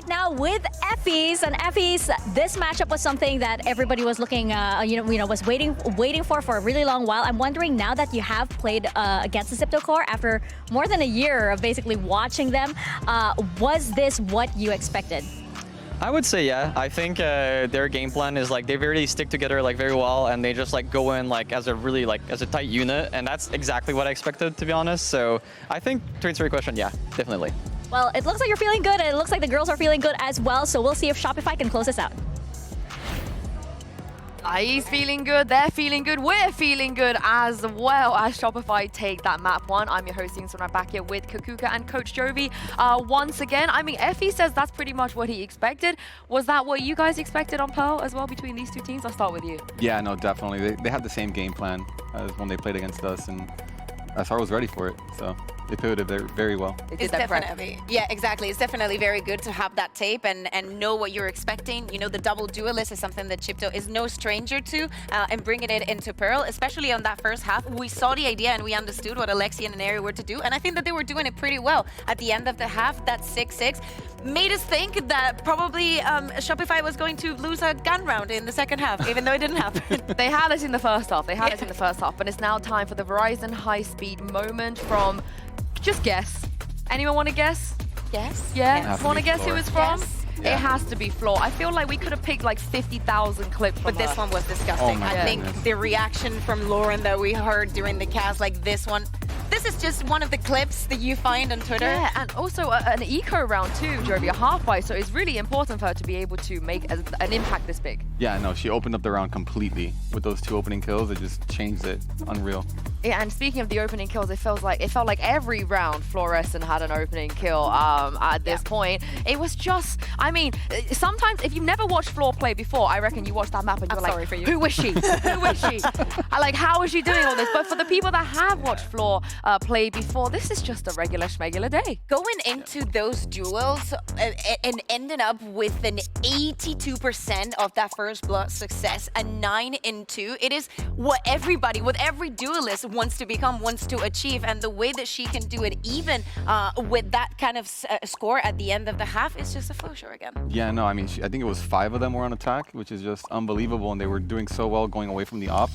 right now with Effie's, and Effie's, this matchup was something that everybody was looking, was waiting for a really long while. I'm wondering, now that you have played against the Zipto core after more than a year of basically watching them, was this what you expected? I would say yeah. I think their game plan is like they really stick together like very well, and they just like go in like as a really as a tight unit, and that's exactly what I expected, to be honest. So I think to answer your question, yeah, definitely. Well, it looks like you're feeling good, and it looks like the girls are feeling good as well. So we'll see if Shopify can close this out. He's feeling good, they're feeling good, we're feeling good as well as Shopify take that map one. I'm your host, Ying, so I'm back here with Kakuka and Coach Jovi once again. I mean, Effie says that's pretty much what he expected. Was that what you guys expected on Pearl as well between these two teams? I'll start with you. Yeah, no, definitely. They had the same game plan as when they played against us, and SR was ready for it, so they pivoted very well. It's definitely, yeah, exactly. It's definitely very good to have that tape and know what you're expecting. You know, the double duelist is something that Zipto is no stranger to, and bringing it into Pearl, especially on that first half. We saw the idea and we understood what Alexi and Inari were to do, and I think that they were doing it pretty well. At the end of the half, that 6-6 made us think that probably Shopify was going to lose a gun round in the second half, even though it didn't happen. They had us in the first half. They had us in the first half, but it's now time for the Verizon high-speed moment from, just guess. Anyone want to guess? Yes. Yeah? Yes. Want to guess who it's from? Yes. Yeah. It has to be Floor. I feel like we could have picked like 50,000 clips from But this her. one was disgusting. Oh my I think goodness. the reaction from Lauren that we heard during the cast, like this one, this is just one of the clips that you find on Twitter. Yeah, and also an eco round too, Jovi, a half buy, so it's really important for her to be able to make an impact this big. Yeah, no, she opened up the round completely with those 2 opening kills. It just changed it. Unreal. Yeah, and speaking of the opening kills, it felt like every round Fluorescent had an opening kill at this point. It was just, I mean, sometimes if you've never watched Floor play before, I reckon you watch that map and you're like, who is she? Who is she? Like, how is she doing all this? But for the people that have watched Floor play before, this is just a regular schmegular day. Going into those duels and ending up with an 82% of that first blood success, a 9-2, it is what everybody, what every duelist wants to become, wants to achieve, and the way that she can do it even with that kind of score at the end of the half is just a faux show again. Yeah, no, I mean, I think it was 5 of them were on attack, which is just unbelievable, and they were doing so well going away from the op.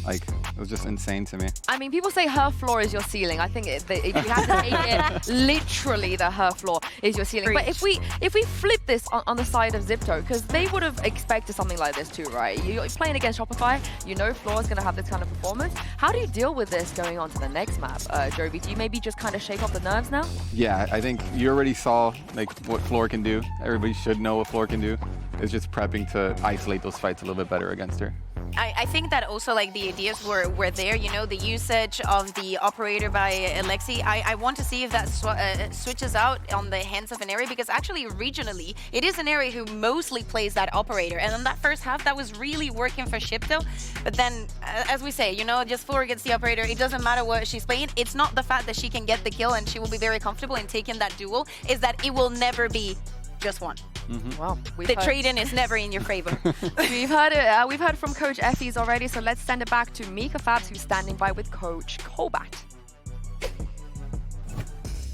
Like, it was just insane to me. I mean, people say her floor is your ceiling. I think if you have to take it literally that her floor is your ceiling. But if we flip this on the side of Zipto, because they would have expected something like this too, right? You're playing against Shopify, you know Floor is going to have this kind of performance. How do you deal with this going on to the next map, Jovi? Do you maybe just kind of shake off the nerves now? Yeah, I think you already saw like what Floor can do. Everybody should know what Floor can do. It's just prepping to isolate those fights a little bit better against her. I think that also like the ideas were there, you know, the usage of the operator by Alexi. I want to see if that switches out on the hands of Inari, because actually regionally it is Inari who mostly plays that operator, and on that first half that was really working for Zipto. But then as we say, you know, just Floor gets the operator, it doesn't matter what she's playing. It's not the fact that she can get the kill and she will be very comfortable in taking that duel, is that it will never be just one. Well, the trade-in is never in your favor. We've heard it. We've heard from Coach Effie's already, so let's send it back to Mika Fabs, who's standing by with Coach Colbat.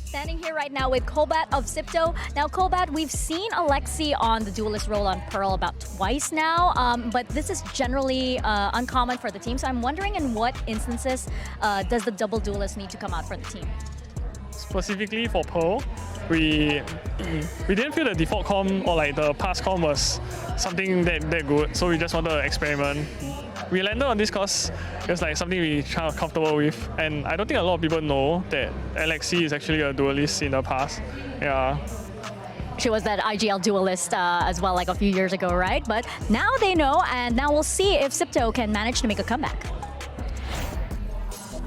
Standing here right now with Colbat of Zipto. Now, Colbat, we've seen Alexi on the duelist role on Pearl about twice now, but this is generally uncommon for the team. So I'm wondering, in what instances does the double duelist need to come out for the team? Specifically for Pearl, we didn't feel the default comp or like the past comp was something that good, so we just wanted to experiment. We landed on this because it was like something we kind of comfortable with, and I don't think a lot of people know that Alexi is actually a duelist in the past. Yeah. She was that IGL duelist as well, like a few years ago, right? But now they know, and now we'll see if Zipto can manage to make a comeback.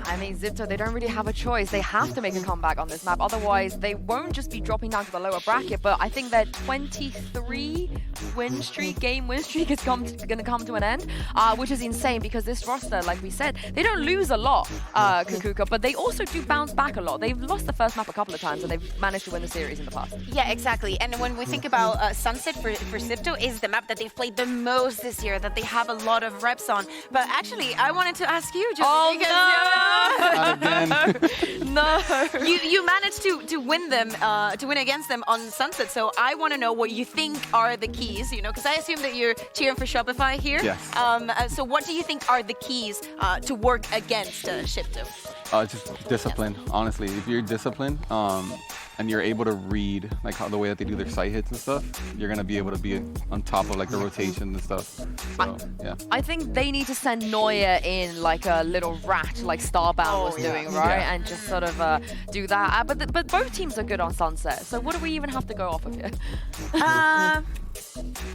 I mean, Zipto, they don't really have a choice. They have to make a comeback on this map. Otherwise, they won't just be dropping down to the lower bracket, but I think their 23 game win streak is going to come to an end, which is insane because this roster, like we said, they don't lose a lot, Kakuka, but they also do bounce back a lot. They've lost the first map a couple of times and they've managed to win the series in the past. Yeah, exactly. And when we think about Sunset for Zipto, is the map that they've played the most this year, that they have a lot of reps on. But actually, I wanted to ask you, just because Not again. No. You managed to win them, to win against them on Sunset. So I want to know what you think are the keys. You know, because I assume that you're cheering for Shopify here. Yes. So what do you think are the keys to work against Shipto? Just discipline, honestly. If you're disciplined and you're able to read like how the way that they do their site hits and stuff, you're gonna be able to be on top of like the rotation and stuff. So yeah. I think they need to send Neuer in like a little rat, like Starbound was doing, right? Yeah. And just sort of do that. But both teams are good on Sunset. So what do we even have to go off of here?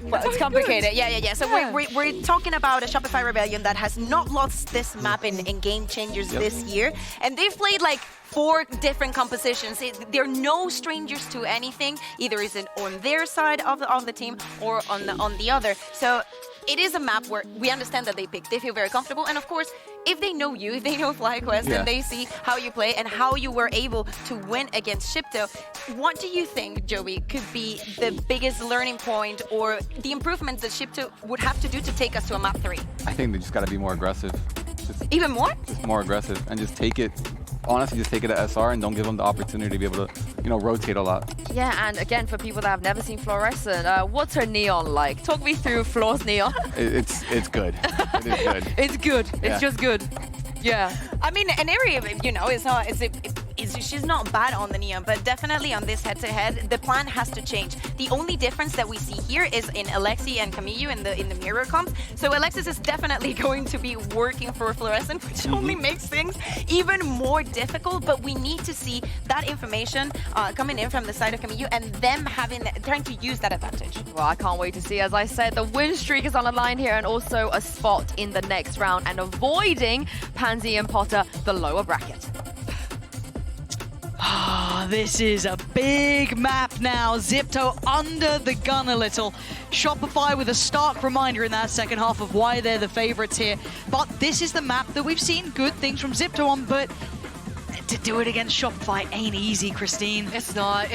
Well, it's complicated. Yeah. So we're talking about a Shopify Rebellion that has not lost this map in Game Changers this year. And they've played like 4 different compositions. They're no strangers to anything. Either is it on their side of the team or on the other. So it is a map where we understand that they feel very comfortable. And of course, if they know you, if they know FlyQuest, and they see how you play and how you were able to win against Shipto, what do you think, Joey, could be the biggest learning point or the improvements that Shipto would have to do to take us to a map 3? I think they just gotta be more aggressive. Even more? Just more aggressive and just take it. Honestly, just take it to SR and don't give them the opportunity to be able to, you know, rotate a lot. Yeah, and again, for people that have never seen Fluorescent, what's her neon like? Talk me through Floor's neon. It's good. It is good. It's good. Yeah. It's just good. Yeah. I mean, an area, you know, she's not bad on the neon, but definitely on this head-to-head, the plan has to change. The only difference that we see here is in Alexi and Camille in the mirror comps. So Alexis is definitely going to be working for Fluorescent, which only makes things even more difficult. But we need to see that information coming in from the side of Camille and them trying to use that advantage. Well, I can't wait to see. As I said, the win streak is on the line here and also a spot in the next round and avoiding Pansy and Potter the lower bracket. This is a big map now. Zipto under the gun a little. Shopify with a stark reminder in that second half of why they're the favorites here. But this is the map that we've seen good things from Zipto on, but to do it against Shopify ain't easy, Christine. It's not,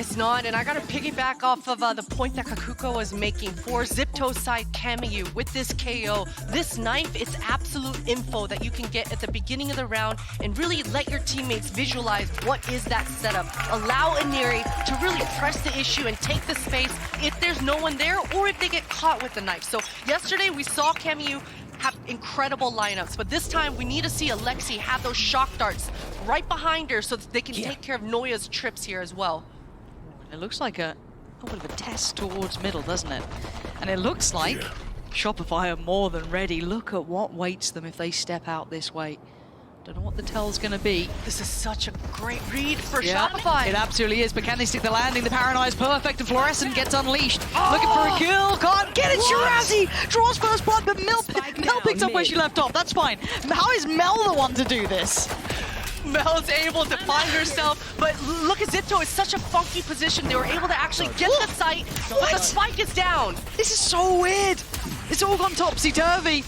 and I gotta piggyback off of the point that Kakuko was making for Zipto's side Camille with this KO. This knife, it's absolute info that you can get at the beginning of the round and really let your teammates visualize what is that setup. Allow Iniri to really press the issue and take the space if there's no one there or if they get caught with the knife. So yesterday we saw Camille have incredible lineups, but this time we need to see Alexi have those shock darts right behind her so that they can take care of Noya's trips here as well. It looks like a bit of a test towards middle, doesn't it? And it looks like Shopify are more than ready. Look at what waits them if they step out this way. Don't know what the tell's gonna be. This is such a great read for Shopify. It absolutely is, but can they stick the landing? The paranoia is perfect, and Fluorescent gets unleashed. Looking for a kill, can't get it. Shirazi draws first blood, but Mel picks up where she left off. That's fine. How is Mel the one to do this? Mel's able to find herself, but look at Zipto, it's such a funky position. They were able to actually get the site, but the spike is down. This is so weird. It's all gone topsy-turvy.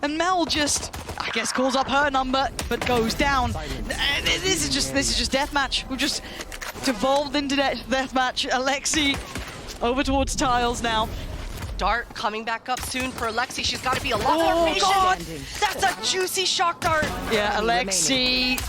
And Mel just, I guess, calls up her number, but goes down. This is just deathmatch. We've just devolved into deathmatch. Alexi over towards tiles now. Dart coming back up soon for Alexi. She's got to be a lot more patient. God, that's a juicy shock dart. Yeah, Alexi.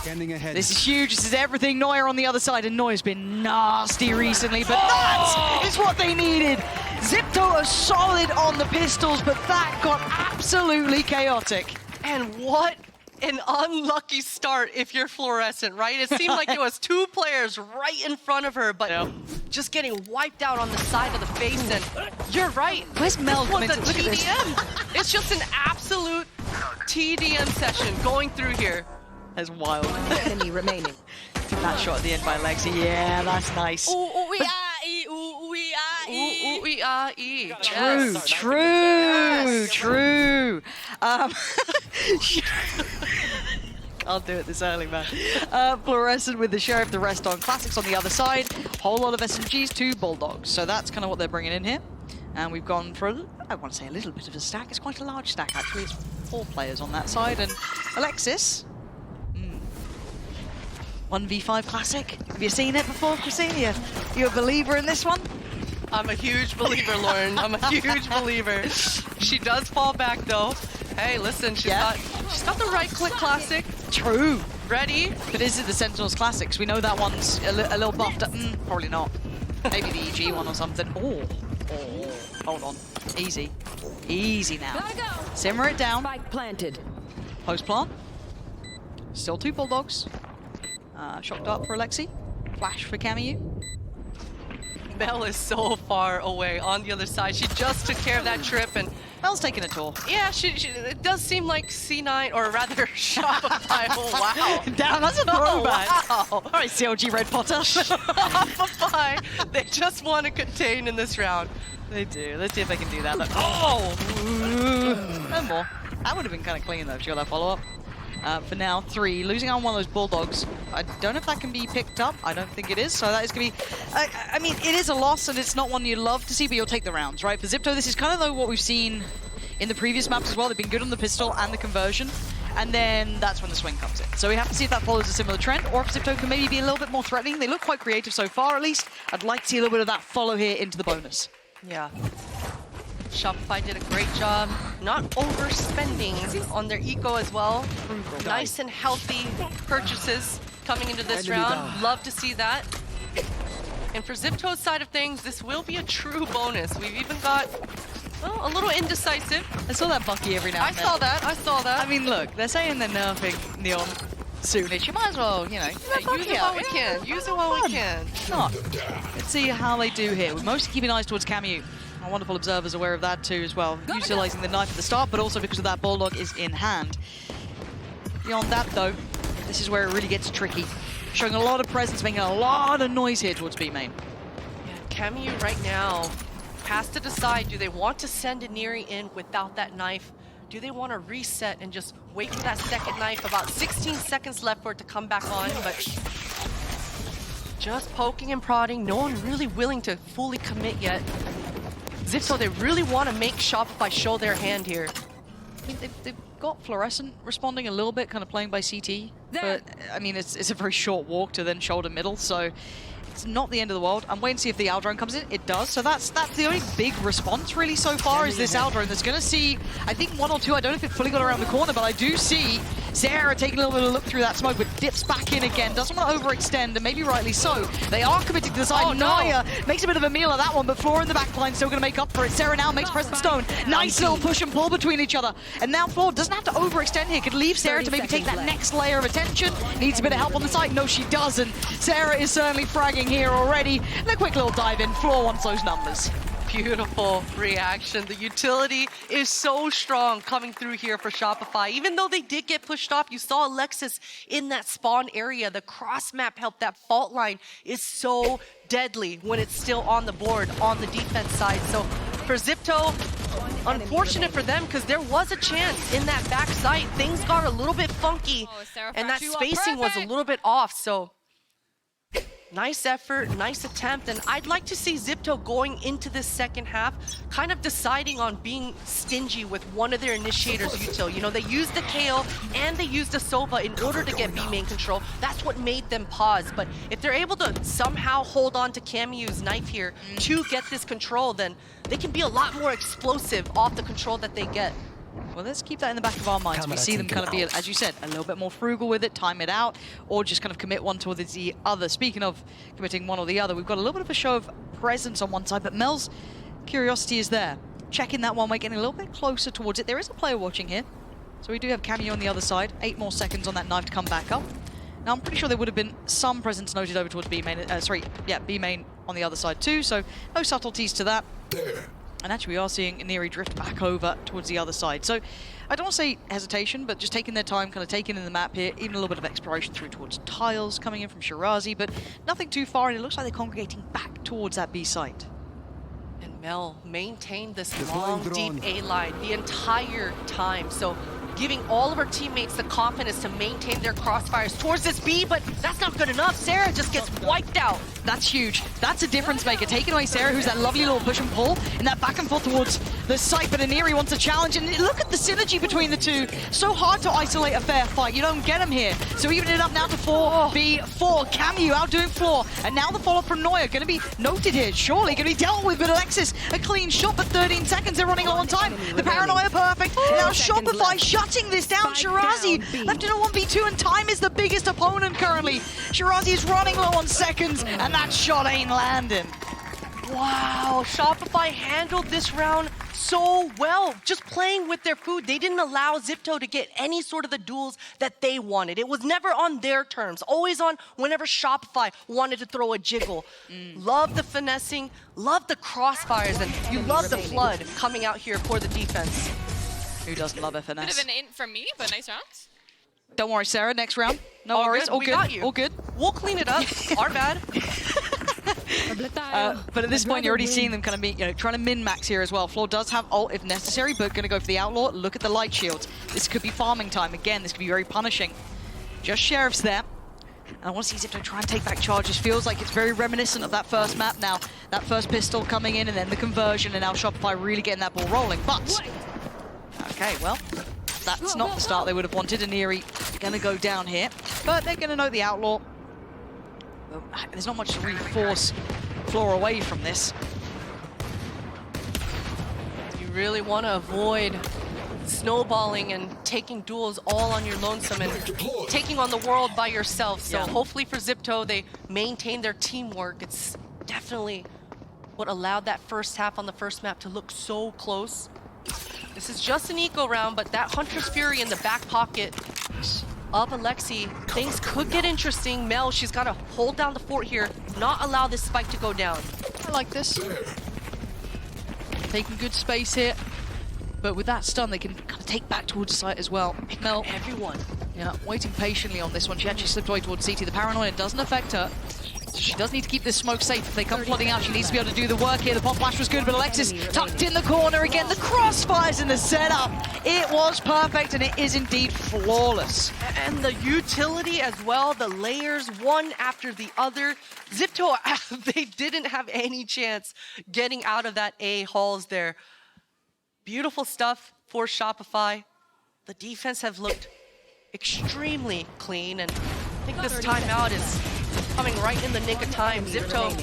This is huge. This is everything. Neuer on the other side, and Neuer's been nasty recently, but that is what they needed. Zipto are solid on the pistols, but that got absolutely chaotic. And what an unlucky start if you're Fluorescent, right? It seemed like there was 2 players right in front of her, but just getting wiped out on the side of the face. And you're right. Where's Mel? This was a TDM. It's just an absolute TDM session going through here. That's wild. Enemy remaining. That shot at the end by Alexi. Yeah, that's nice. True. I'll do it this early, man. Fluorescent with the Sheriff, the rest on Classics on the other side. Whole lot of SMGs, 2 Bulldogs. So that's kind of what they're bringing in here. And we've gone for, I want to say, a little bit of a stack. It's quite a large stack, actually. It's 4 players on that side. And Alexis, 1v5 Classic. Have you seen it before, Christina? You a believer in this one? I'm a huge believer, Lauren. I'm a huge believer. She does fall back, though. Hey, listen, she's got the right click Classic. True. ready. But is it the Sentinels Classics? We know that one's a little buffed up. Probably not. Maybe the EG one or something. Oh, hold on. Easy. Easy now. Simmer it down. Spike planted. Post plant. Still 2 Bulldogs. Shock dart for Alexi. Flash for Camu. Mel is so far away on the other side. She just took care of that trip, and Mel's taking a tour. yeah, it does seem like C9, or rather Shopify. Oh, wow. Damn, that's a throwback. Oh, wow. All right, CLG Red Potter. Shopify. They just want to contain in this round. They do. Let's see if they can do that. Oh! No more. That would have been kind of clean, though, if you got that follow-up. For now, 3. Losing on one of those Bulldogs. I don't know if that can be picked up. I don't think it is. So that is going to be... I mean, it is a loss, and it's not one you'd love to see, but you'll take the rounds, right? For Zipto, this is kind of though what we've seen in the previous maps as well. They've been good on the pistol and the conversion. And then that's when the swing comes in. So we have to see if that follows a similar trend, or if Zipto can maybe be a little bit more threatening. They look quite creative so far, at least. I'd like to see a little bit of that follow here into the bonus. Yeah. Shopify did a great job not overspending on their eco as well. Nice and healthy purchases coming into this round. Love to see that. And for Zipto's side of things, this will be a true bonus. We've even got, well, a little indecisive. I saw that Bucky every now and then. I saw that. I mean, look, they're saying they're nerfing Neon soonish. You might as well, you know, use it while we can. Use it while we can. Not. Let's see how they do here. We're mostly keeping eyes towards Camu. Our wonderful observer's aware of that too as well. Utilizing the knife at the start, but also because of that Bulldog is in hand. Beyond that though, this is where it really gets tricky. Showing a lot of presence, making a lot of noise here towards B main. Yeah, Camu right now has to decide, do they want to send Iniri in without that knife? Do they want to reset and just wait for that second knife? About 16 seconds left for it to come back on, but just poking and prodding. No one really willing to fully commit yet. Zipto, they really want to make Shopify show their hand here. I mean, they've got Fluorescent responding a little bit, kind of playing by CT. But, I mean, it's a very short walk to then shoulder middle, so it's not the end of the world. I'm waiting to see if the Aldrone comes in. It does, so that's the only big response really so far is this Aldrone that's going to see, I think 1 or 2, I don't know if it fully got around the corner, but I do see Sarah taking a little bit of a look through that smoke, but dips back in again. Doesn't want to overextend, and maybe rightly so. They are committing to the side. Oh, no. Naya makes a bit of a meal of that one, but Floor in the back line still going to make up for it. Sarah now makes Present Stone. Nice little push and pull between each other. And now Floor doesn't have to overextend here. Could leave Sarah to maybe take that next layer of attention. Needs a bit of help on the side. No, she doesn't. Sarah is certainly fragging here already. And a quick little dive in. Floor wants those numbers. Beautiful reaction. The utility is so strong coming through here for Shopify. Even though they did get pushed off, you saw Alexis in that spawn area. The cross map help. That fault line is so deadly when it's still on the board on the defense side. So for Zipto, unfortunate for them because there was a chance in that back side. Things got a little bit funky and that spacing was a little bit off. So nice effort, nice attempt, and I'd like to see Zipto going into this second half, kind of deciding on being stingy with one of their initiators, Util. You know, they used the KO and they used the Sova in order to get B main control. That's what made them pause, but if they're able to somehow hold on to Camu's knife here to get this control, then they can be a lot more explosive off the control that they get. Well, let's keep that in the back of our minds. We see them kind of be, as you said, a little bit more frugal with it, time it out, or just kind of commit one towards the other. Speaking of committing one or the other, we've got a little bit of a show of presence on one side, but Mel's curiosity is there. Checking that one way, getting a little bit closer towards it. There is a player watching here, so we do have Cameo on the other side. 8 more seconds on that knife to come back up. Now, I'm pretty sure there would have been some presence noted over towards B main. B main on the other side too, so no subtleties to that. And actually, we are seeing Iniri drift back over towards the other side. So I don't want to say hesitation, but just taking their time, kind of taking in the map here, even a little bit of exploration through towards tiles coming in from Shirazi, but nothing too far, and it looks like they're congregating back towards that B site. And Mel maintained this long, deep A line the entire time. So giving all of her teammates the confidence to maintain their crossfires towards this B, but that's not good enough. Sarah just gets wiped out. That's huge. That's a difference maker. Taking away Sarah, who's that lovely little push and pull, and that back and forth towards the site, but Iniri wants a challenge, and look at the synergy between the two. So hard to isolate a fair fight. You don't get them here. So even it up now to 4v4. Camu outdoing Floor, and now the follow-up from Neuer going to be noted here. Surely going to be dealt with, but Alexis, a clean shot, but 13 seconds. They're running low on time. The paranoia perfect. Now Shopify shutting this down. Shirazi left in a 1v2, and time is the biggest opponent currently. Shirazi is running low on seconds, and that shot ain't landing. Wow, Shopify handled this round so well, just playing with their food. They didn't allow Zipto to get any sort of the duels that they wanted. It was never on their terms, always on whenever Shopify wanted to throw a jiggle. Love the finessing, love the crossfires, and you love the flood coming out here for the defense. Who doesn't love a finesse? Bit of an int from me, but nice rounds. Don't worry, Sarah, next round. No All worries, good. all We good, got you. all good. We'll clean it up. Our bad. But at this point, you're already seeing them kind of be, trying to min-max here as well. Floor does have ult if necessary, but going to go for the Outlaw. Look at the light shields. This could be farming time. Again, this could be very punishing. Just Sheriff's there. And I want to see Zipto try and take back charges. Feels like it's very reminiscent of that first map now. That first pistol coming in and then the conversion, and now Shopify really getting that ball rolling. But, okay, well, that's not the start they would have wanted. Aniri going to go down here, but they're going to know the Outlaw. There's not much to really force Floor away from this. You really want to avoid snowballing and taking duels all on your lonesome and taking on the world by yourself. So hopefully for Zipto, they maintain their teamwork. It's definitely what allowed that first half on the first map to look so close. This is just an eco round, but that Hunter's Fury in the back pocket of Alexi, things could get interesting. Mel, she's got to hold down the fort here, not allow this spike to go down. I like this. Taking good space here, but with that stun, they can kind of take back towards the site as well. Mel, Everyone. yeah, waiting patiently on this one. She actually slipped away towards CT. The paranoia doesn't affect her. She does need to keep this smoke safe. If they come flooding out, she needs to be able to do the work here. The pop flash was good, but Alexis tucked in the corner again. The crossfires in the setup. It was perfect, and it is indeed flawless. And the utility as well, the layers, one after the other. Zipto, they didn't have any chance getting out of that A halls there. Beautiful stuff for Shopify. The defense have looked extremely clean, and I think this timeout is coming right in the nick of time. Zipto,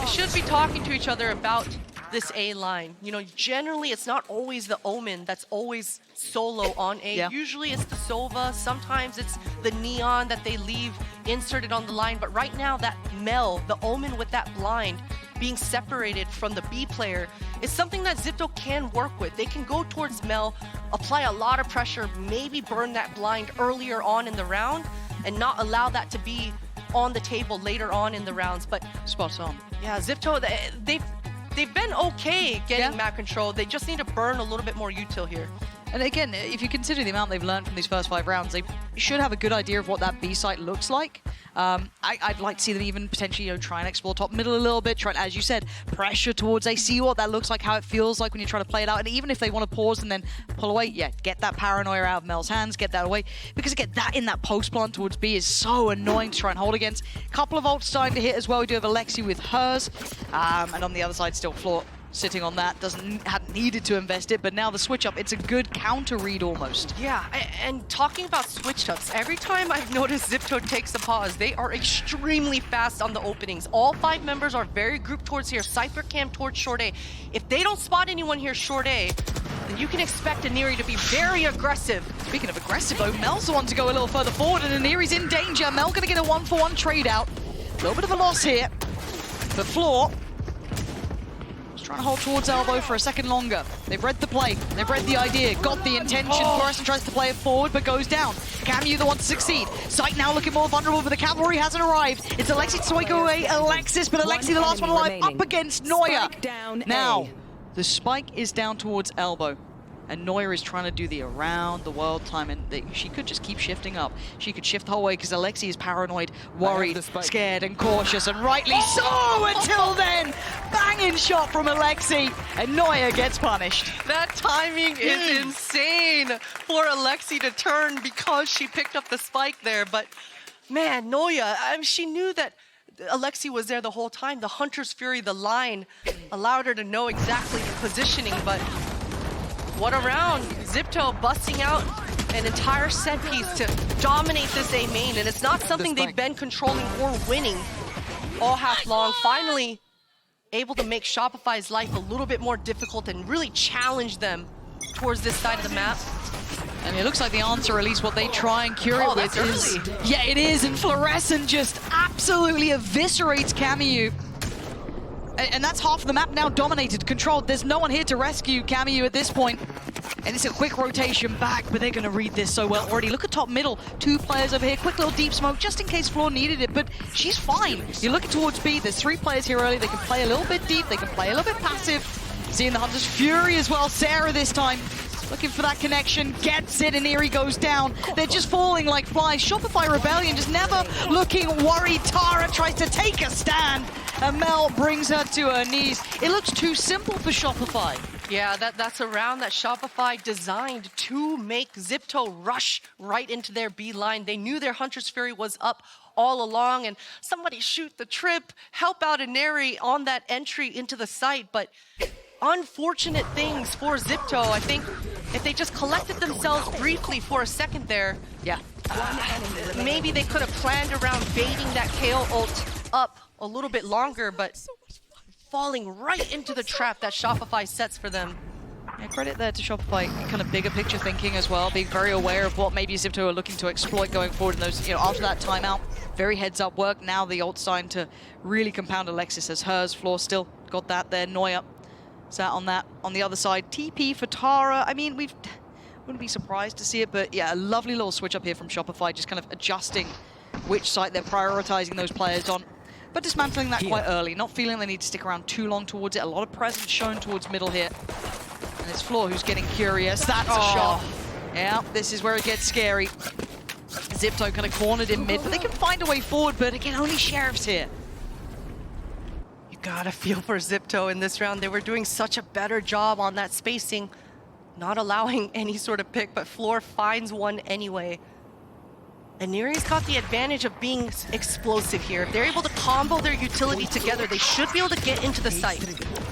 they should be talking to each other about this A line. You know, generally it's not always the Omen that's always solo on A. Yeah. Usually it's the Sova, sometimes it's the Neon that they leave inserted on the line, but right now that Mel, the Omen with that blind, being separated from the B player is something that Zipto can work with. They can go towards Mel, apply a lot of pressure, maybe burn that blind earlier on in the round, and not allow that to be on the table later on in the rounds. But Spot on. yeah, Zipto, they've been okay getting map control. They just need to burn a little bit more util here. And again, if you consider the amount they've learned from these first 5 rounds, they should have a good idea of what that B site looks like. I'd like to see them even potentially try and explore top middle a little bit, try and, as you said, pressure towards A, see what that looks like, how it feels like when you try to play it out. And even if they want to pause and then pull away, yeah, get that paranoia out of Mel's hands, get that away. Because again, that in that post plant towards B is so annoying to try and hold against. Couple of ults starting to hit as well. We do have Alexi with hers. And on the other side, still Floor sitting on that, hadn't needed to invest it, but now the switch up, it's a good counter read almost. Yeah, and talking about switch ups, every time I've noticed Zipto takes a pause, they are extremely fast on the openings. All 5 members are very grouped towards here, Cypher Cam towards short A. If they don't spot anyone here short A, then you can expect Aniri to be very aggressive. Speaking of aggressive though, Mel's the one to go a little further forward, and Aniri's in danger. Mel gonna get a 1-for-1 trade out. A little bit of a loss here, but Floor trying to hold towards elbow for a second longer. They've read the play, they've read the idea, got the intention. Florison tries to play it forward, but goes down. Camu the one to succeed. Sight now looking more vulnerable, but the cavalry hasn't arrived. It's Alexi to take away Alexis, but Alexi the last one alive up against Neuer. Now, the spike is down towards elbow. And Neuer is trying to do the around the world time, and she could just keep shifting up. She could shift the whole way because Alexi is paranoid, worried, scared, and cautious, and rightly so until then. Banging shot from Alexi, and Neuer gets punished. That timing is insane for Alexi to turn because she picked up the spike there. But man, Neuer, she knew that Alexi was there the whole time. The Hunter's Fury, the line, allowed her to know exactly the positioning, but what a round. Zipto busting out an entire set piece to dominate this A main, and it's not something they've been controlling or winning all half long. Finally able to make Shopify's life a little bit more difficult and really challenge them towards this side of the map. And it looks like the answer, at least what they try and cure it with, is... Yeah, it is, and Fluorescent just absolutely eviscerates Camu. And that's half of the map now dominated, controlled. There's no one here to rescue Camu at this point. And it's a quick rotation back, but they're going to read this so well already. Look at top middle, 2 players over here. Quick little deep smoke, just in case Floor needed it, but she's fine. You're looking towards B. There's 3 players here early. They can play a little bit deep. They can play a little bit passive. Seeing the Hunter's Fury as well. Sarah this time, looking for that connection, gets it, and Eerie goes down. They're just falling like flies. Shopify Rebellion just never looking worried. Tara tries to take a stand, and Mel brings her to her knees. It looks too simple for Shopify. Yeah, that's a round that Shopify designed to make Zipto rush right into their B line. They knew their Hunter's Fury was up all along, and somebody shoot the trip, help out Ineri on that entry into the site, but unfortunate things for Zipto. I think if they just collected themselves briefly for a second there, Yeah. maybe they could have planned around baiting that KO ult up a little bit longer, but falling right into the trap that Shopify sets for them. Yeah, credit there to Shopify, kind of bigger picture thinking as well, being very aware of what maybe Zipto are looking to exploit going forward in those, after that timeout. Very heads up work. Now the ult's starting to really compound Alexis as hers. Floor still got that there. Neuer sat on that. On the other side, TP for Tara. I mean, wouldn't be surprised to see it, but yeah, a lovely little switch up here from Shopify, just kind of adjusting which site they're prioritizing those players on. But dismantling that quite early, not feeling they need to stick around too long towards it. A lot of presence shown towards middle here. And it's Floor who's getting curious. That's a shot. Yeah, this is where it gets scary. Zipto kind of cornered in mid, but they can find a way forward, but again, only Sheriff's here. You gotta feel for Zipto in this round. They were doing such a better job on that spacing, not allowing any sort of pick, but Floor finds one anyway. And Neri's got the advantage of being explosive here. If they're able to combo their utility together, they should be able to get into the site.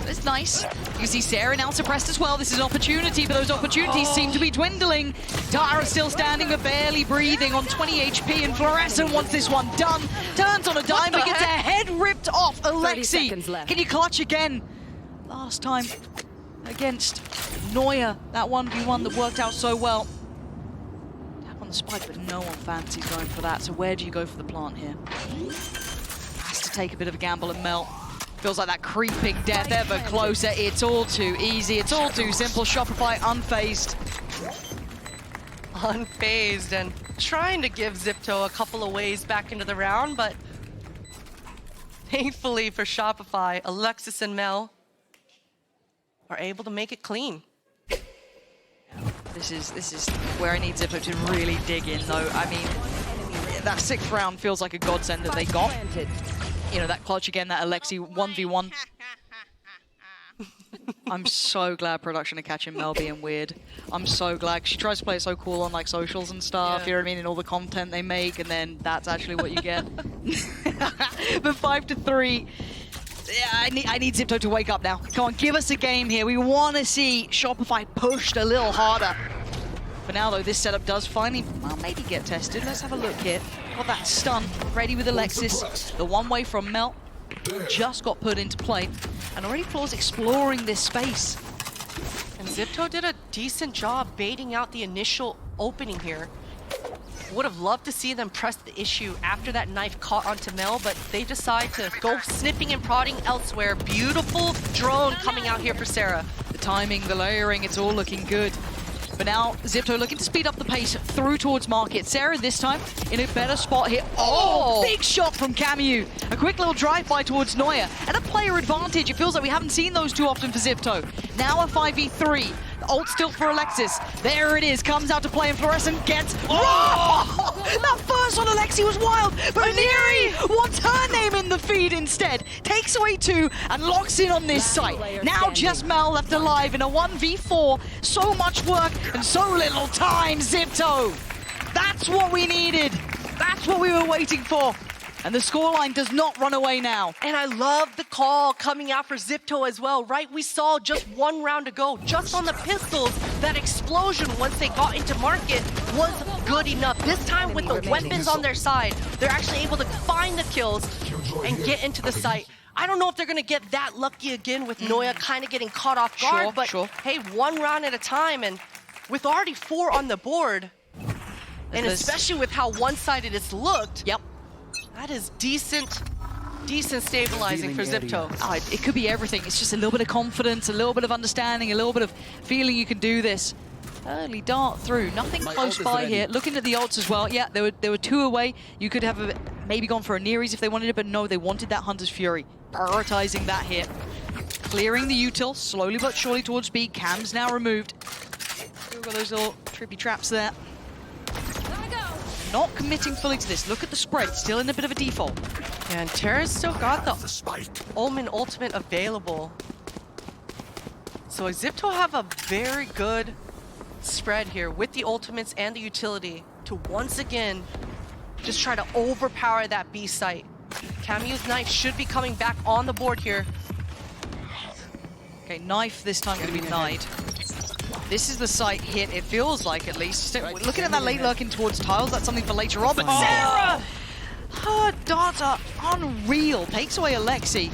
It's nice. You see Sarah now suppressed as well. This is an opportunity, but those opportunities seem to be dwindling. Tara still standing, but barely breathing on 20 HP, and Fluorescent wants this one done. Turns on a dime, but gets her head ripped off. Alexi, can you clutch again? Last time against Neuer, that 1v1 that worked out so well. On the spike, but no one fancies going for that. So where do you go for the plant here? Has to take a bit of a gamble and Mel. Feels like that creeping death ever closer. It's all too easy. It's all too simple. Shopify unfazed. Unfazed and trying to give Zipto a couple of ways back into the round, but thankfully for Shopify, Alexis and Mel are able to make it clean. This is where I need Zippo to really dig in, though. I mean, that 6th round feels like a godsend that they got. That clutch again, that Alexi 1v1. I'm so glad production are catching Mel being weird. I'm so glad. She tries to play it so cool on like socials and stuff, you know what I mean, and all the content they make, and then that's actually what you get. But 5-3. Yeah, I need Zipto to wake up now. Come on, give us a game here. We want to see Shopify pushed a little harder. For now, though, this setup does finally, well, maybe get tested. Let's have a look here. Got that stun ready with Alexis. The one-way from Melt just got put into play. And already Floor's exploring this space. And Zipto did a decent job baiting out the initial opening here. Would have loved to see them press the issue after that knife caught onto Mel, but they decide to go sniffing and prodding elsewhere. Beautiful drone coming out here for Sarah. The timing, the layering, it's all looking good. But now Zipto looking to speed up the pace through towards market. Sarah this time in a better spot here. Oh, big shot from Camu. A quick little drive-by towards Neuer. And a player advantage. It feels like we haven't seen those too often for Zipto. Now a 5v3. The ult still for Alexis. There it is. Comes out to play and Fluorescent gets... Oh! That first on Alexi was wild. But Neri wants her name in the feed instead. Takes away 2 and locks in on this site. Now just Mel left alive in a 1v4. So much work and so little time, Zipto. That's what we needed. That's what we were waiting for. And the scoreline does not run away now. And I love the call coming out for Zipto as well, right? We saw just 1 round to go, just on the pistols. That explosion once they got into market was good enough. This time with the weapons on their side, they're actually able to find the kills and get into the site. I don't know if they're going to get that lucky again with Noya kind of getting caught off guard, but hey, 1 round at a time, and with already 4 on the board, and especially with how one-sided it's looked, that is decent stabilizing for Zipto. It could be everything. It's just a little bit of confidence, a little bit of understanding, a little bit of feeling you can do this. Early dart through, nothing close by here. Looking at the ults as well. Yeah, there were 2 away. You could have maybe gone for a Neries if they wanted it, but no, they wanted that Hunter's Fury. Prioritizing that here. Clearing the util, slowly but surely towards B. Cam's now removed. Still got those little trippy traps there. Not committing fully to this. Look at the spread, still in a bit of a default. Yeah, and Terra's still got the OMEN ultimate available. So Zipto have a very good spread here with the ultimates and the utility to once again just try to overpower that B site. Cameo's knife should be coming back on the board here. Okay, knife this time going to be denied. This is the site hit, it feels like at least. Looking at that late lurking towards tiles, that's something for later on. But Sarah! Her darts are unreal. Takes away Alexi.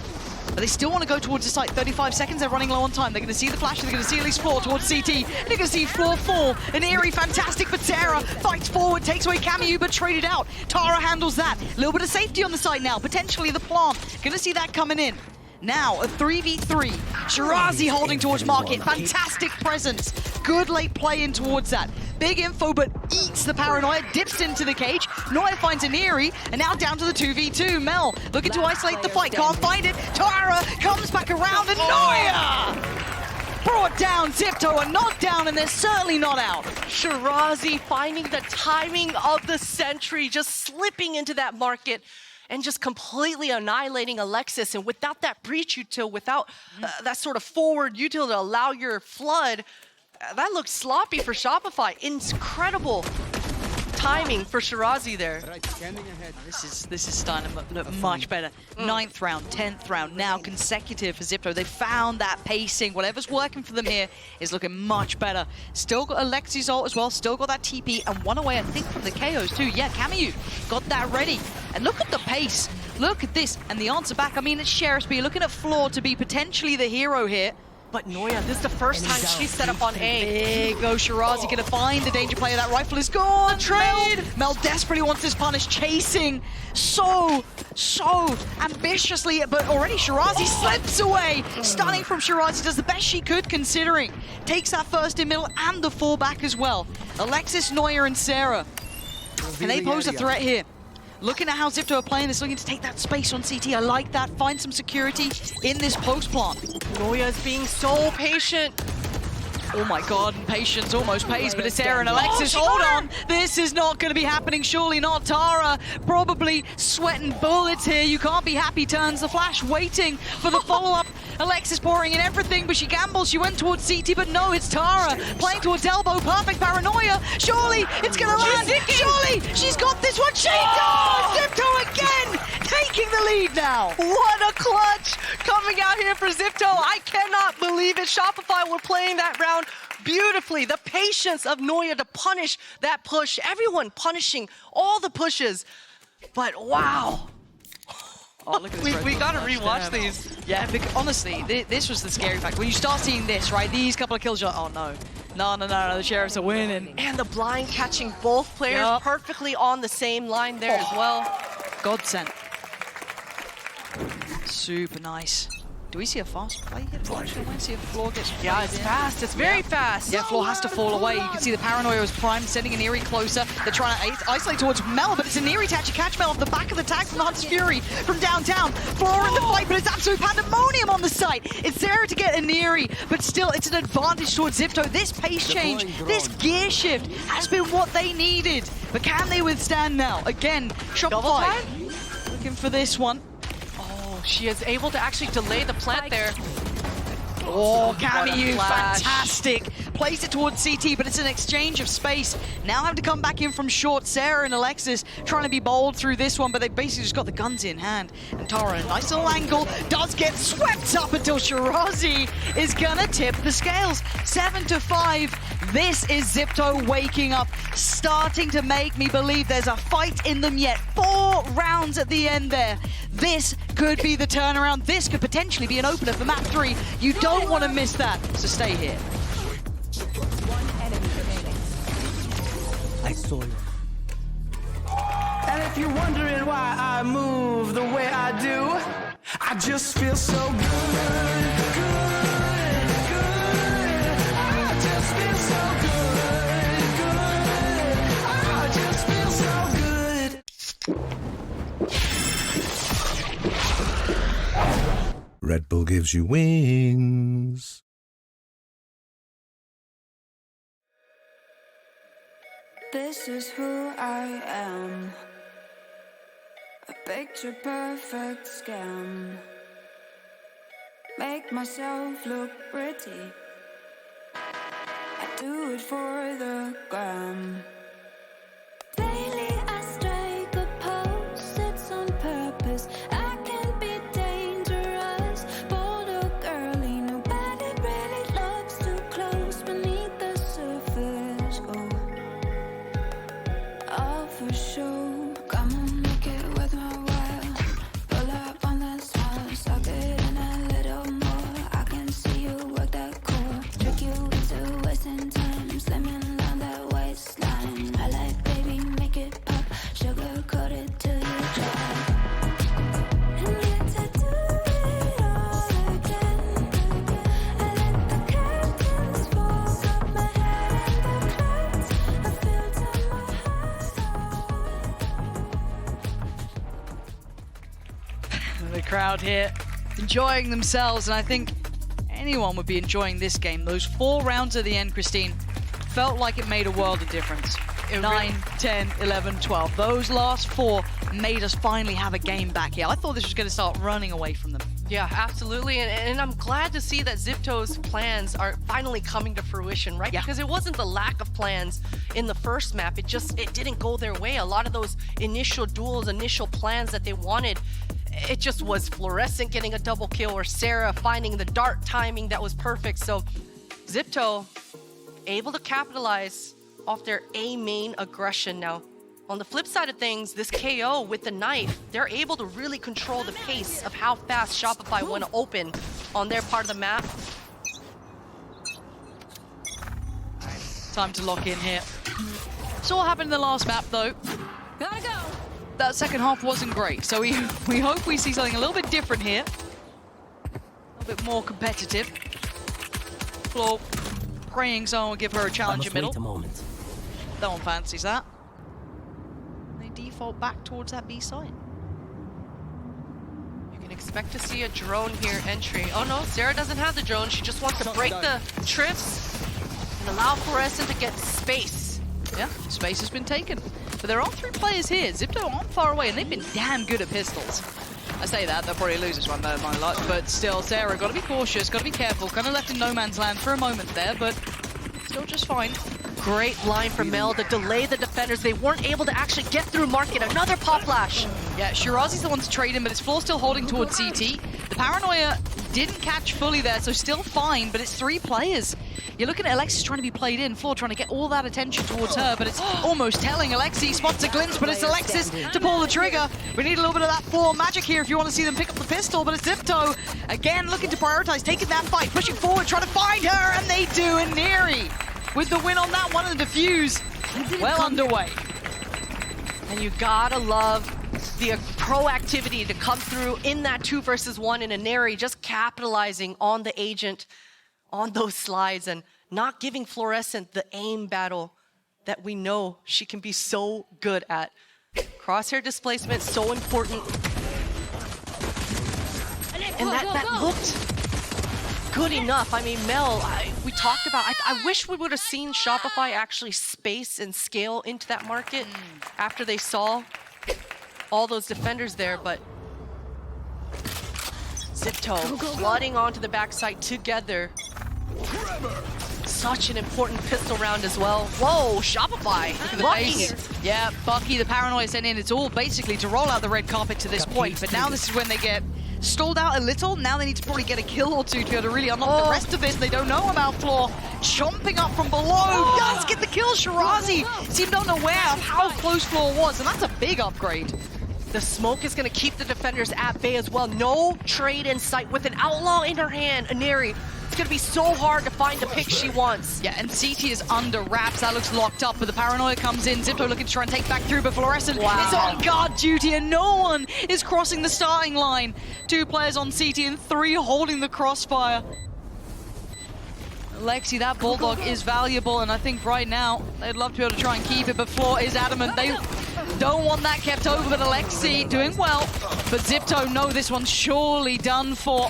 But they still want to go towards the site. 35 seconds, they're running low on time. They're going to see the flash, they're going to see at least 4 towards CT. And they're going to see floor 4. An eerie, fantastic for Terra. Fights forward, takes away Camille, but traded out. Tara handles that. A little bit of safety on the site now. Potentially the plant. Going to see that coming in. Now, a 3v3. Shirazi holding towards Market. Fantastic presence. Good late play in towards that. Big info, but eats the paranoia. Dips into the cage. Noya finds an eerie, and now down to the 2v2. Mel looking to isolate the fight. Can't find it. Tara comes back around, and Noya brought down. Zipto are not down, and they're certainly not out. Shirazi finding the timing of the sentry, just slipping into that Market and just completely annihilating Alexis. And without that breach util, without that sort of forward util to allow your flood, that looked sloppy for Shopify. Incredible timing for Shirazi there. This is starting to look much better. 9th round, 10th round, now consecutive for Zipto. They found that pacing. Whatever's working for them here is looking much better. Still got Alexi's ult as well, still got that TP, and 1 away, I think, from the KOs too. Yeah, Camus got that ready. And look at the pace. Look at this, and the answer back. I mean, it's Sheriff's B looking at Floor to be potentially the hero here. But Noya, this is the first time she's set up on A. Big go Shirazi, gonna find the danger player. That rifle is gone. Trade! Mel desperately wants this punish, chasing so ambitiously, but already Shirazi slips away. Stunning from Shirazi, does the best she could considering. Takes that first in middle and the fallback as well. Alexis, Noya, and Sarah. And they pose a threat here. Looking at how Zipto are playing this, looking to take that space on CT. I like that. Find some security in this post plant. Noya is being so patient. Oh my god, and patience almost pays, but it's Aaron Alexis. Hold on! This is not going to be happening, surely not. Tara probably sweating bullets here. You can't be happy, turns the flash, waiting for the follow-up. Alexis pouring in everything, but she gambles. She went towards CT, but no, it's Tara playing towards elbow. Perfect paranoia. Surely it's going to land. Surely she's got this one. She does! Zipto again, taking the lead now. What a clutch coming out here for Zipto. I cannot believe it. Shopify were playing that round beautifully. The patience of Noya to punish that push. Everyone punishing all the pushes. But wow. Oh, look at this. We gotta rewatch these. Yeah, because honestly, this was the scary fact. When you start seeing this, right, these couple of kills, you're like, oh no. No, the Sheriffs are winning. And the blind catching both players perfectly on the same line there as well. Godsend. Super nice. Do we see a fast play here? I see if Floor gets Yeah, it's fast. It's very fast. Yeah, Floor has to fall away. You can see the paranoia was primed, sending an eerie closer. They're trying to isolate towards Mel, but it's an eerie to catch Mel off the back of the tag from the Hunter's Fury from downtown. Floor in the fight, but it's absolute pandemonium on the site. It's there to get an eerie, but still, it's an advantage towards Zipto. This pace change, this gear shift has been what they needed. But can they withstand now? Again, Shopify looking for this one. She is able to actually delay the plant there. Oh, Camus, fantastic. Plays it towards CT, but it's an exchange of space. Now have to come back in from short. Sarah and Alexis trying to be bold through this one, but they basically just got the guns in hand. And Tara, a nice little angle, does get swept up until Shirazi is gonna tip the scales. 7-5. This is Zipto waking up, starting to make me believe there's a fight in them yet. 4 rounds at the end there. This could could be the turnaround. This could potentially be an opener for map 3. You don't want to miss that, so stay here. One enemy remaining. I saw you. And if you're wondering why I move the way I do, I just feel so good, good, good. I just feel so good, good. I just feel so good. Red Bull gives you wings. This is who I am. A picture perfect scam. Make myself look pretty. I do it for the gram. Daily I strike a pose, it's on purpose. I can be dangerous, bold or girly. Nobody really looks too close beneath the surface. Oh, for sure. Come on, make it worth my while. Pull up on that smile, suck it in a little more. I can see you work that core. Trick you into wasting time, slimming down that waistline. I like, baby, make it pop, sugar coat it till you dry. And yet to do it all again. I let the curtains fall, got my head in the clouds. I feel to my The crowd here enjoying themselves, and I think anyone would be enjoying this game. Those 4 rounds at the end, Christine, felt like it made a world of difference. 9, 10, 11, 12. Those last 4 made us finally have a game back here. I thought this was going to start running away from them. Yeah, absolutely. And I'm glad to see that Zipto's plans are finally coming to fruition, right? Yeah. Because it wasn't the lack of plans in the first map. It didn't go their way. A lot of those initial duels, initial plans that they wanted, it just was Fluorescent getting a double kill or Sarah finding the dart timing that was perfect. So Zipto able to capitalize off their A main aggression. Now, on the flip side of things, this KO with the knife, they're able to really control the pace of how fast Shopify want to open on their part of the map. Time to lock in here. Saw what happened in the last map, though. Gotta go. That second half wasn't great, so we hope we see something a little bit different here. A little bit more competitive. Floor praying someone will give her a challenge in middle. No one fancies that. They default back towards that B side. You can expect to see a drone here entry. Oh no, Sarah doesn't have the drone. She just wants to break the trips and allow Fluorescent to get space. Yeah, space has been taken. But there are 3 players here. Zipto aren't far away, and they've been damn good at pistols. I say that, they'll probably lose this one, no my luck. But still, Sarah, gotta be cautious, gotta be careful. Kind of left in no man's land for a moment there, but still just fine. Great line from Mel to delay the defenders. They weren't able to actually get through market. Another pop flash. Yeah, Shirazi's the one to trade him, but it's Floor still holding towards CT. The paranoia didn't catch fully there, so still fine, but it's 3 players. You're looking at Alexis trying to be played in, Floor trying to get all that attention towards her, but it's almost telling. Alexis spots a glimpse, but it's Alexis to pull the trigger. We need a little bit of that Floor magic here if you want to see them pick up the pistol, but it's Zipto, again, looking to prioritize, taking that fight, pushing forward, trying to find her, and they do, and Neri with the win on that one, and the defuse well underway. And you gotta love the proactivity to come through in that 2 versus 1 in a Neri, just capitalizing on the agent on those slides and not giving Fluorescent the aim battle that we know she can be so good at. Crosshair displacement, so important. And that looked good enough. I mean, Mel, we talked about, I wish we would have seen Shopify actually space and scale into that market after they saw all those defenders there, but Zipto flooding onto the backside together. Such an important pistol round as well. Whoa, Shopify. Look at the base. Yeah, Bucky, the paranoia sent in. It's all basically to roll out the red carpet to this point, but now this is when they get stalled out a little. Now they need to probably get a kill or 2 to be able to really unlock the rest of this. They don't know about Floor. Chomping up from below. Does get the kill. Shirazi seemed unaware of how close Floor was, and that's a big upgrade. The smoke is going to keep the defenders at bay as well. No trade in sight with an outlaw in her hand, Inari. It's going to be so hard to find the pick she wants. Yeah, and CT is under wraps. That looks locked up, but the paranoia comes in. Zipto looking to try and take back through, but Fluorescent is on guard duty, and no one is crossing the starting line. 2 players on CT and 3 holding the crossfire. Lexi, that Bulldog is valuable, and I think right now they'd love to be able to try and keep it, but Floor is adamant. They don't want that kept over, but Alexi doing well. But Zipto know this one's surely done for.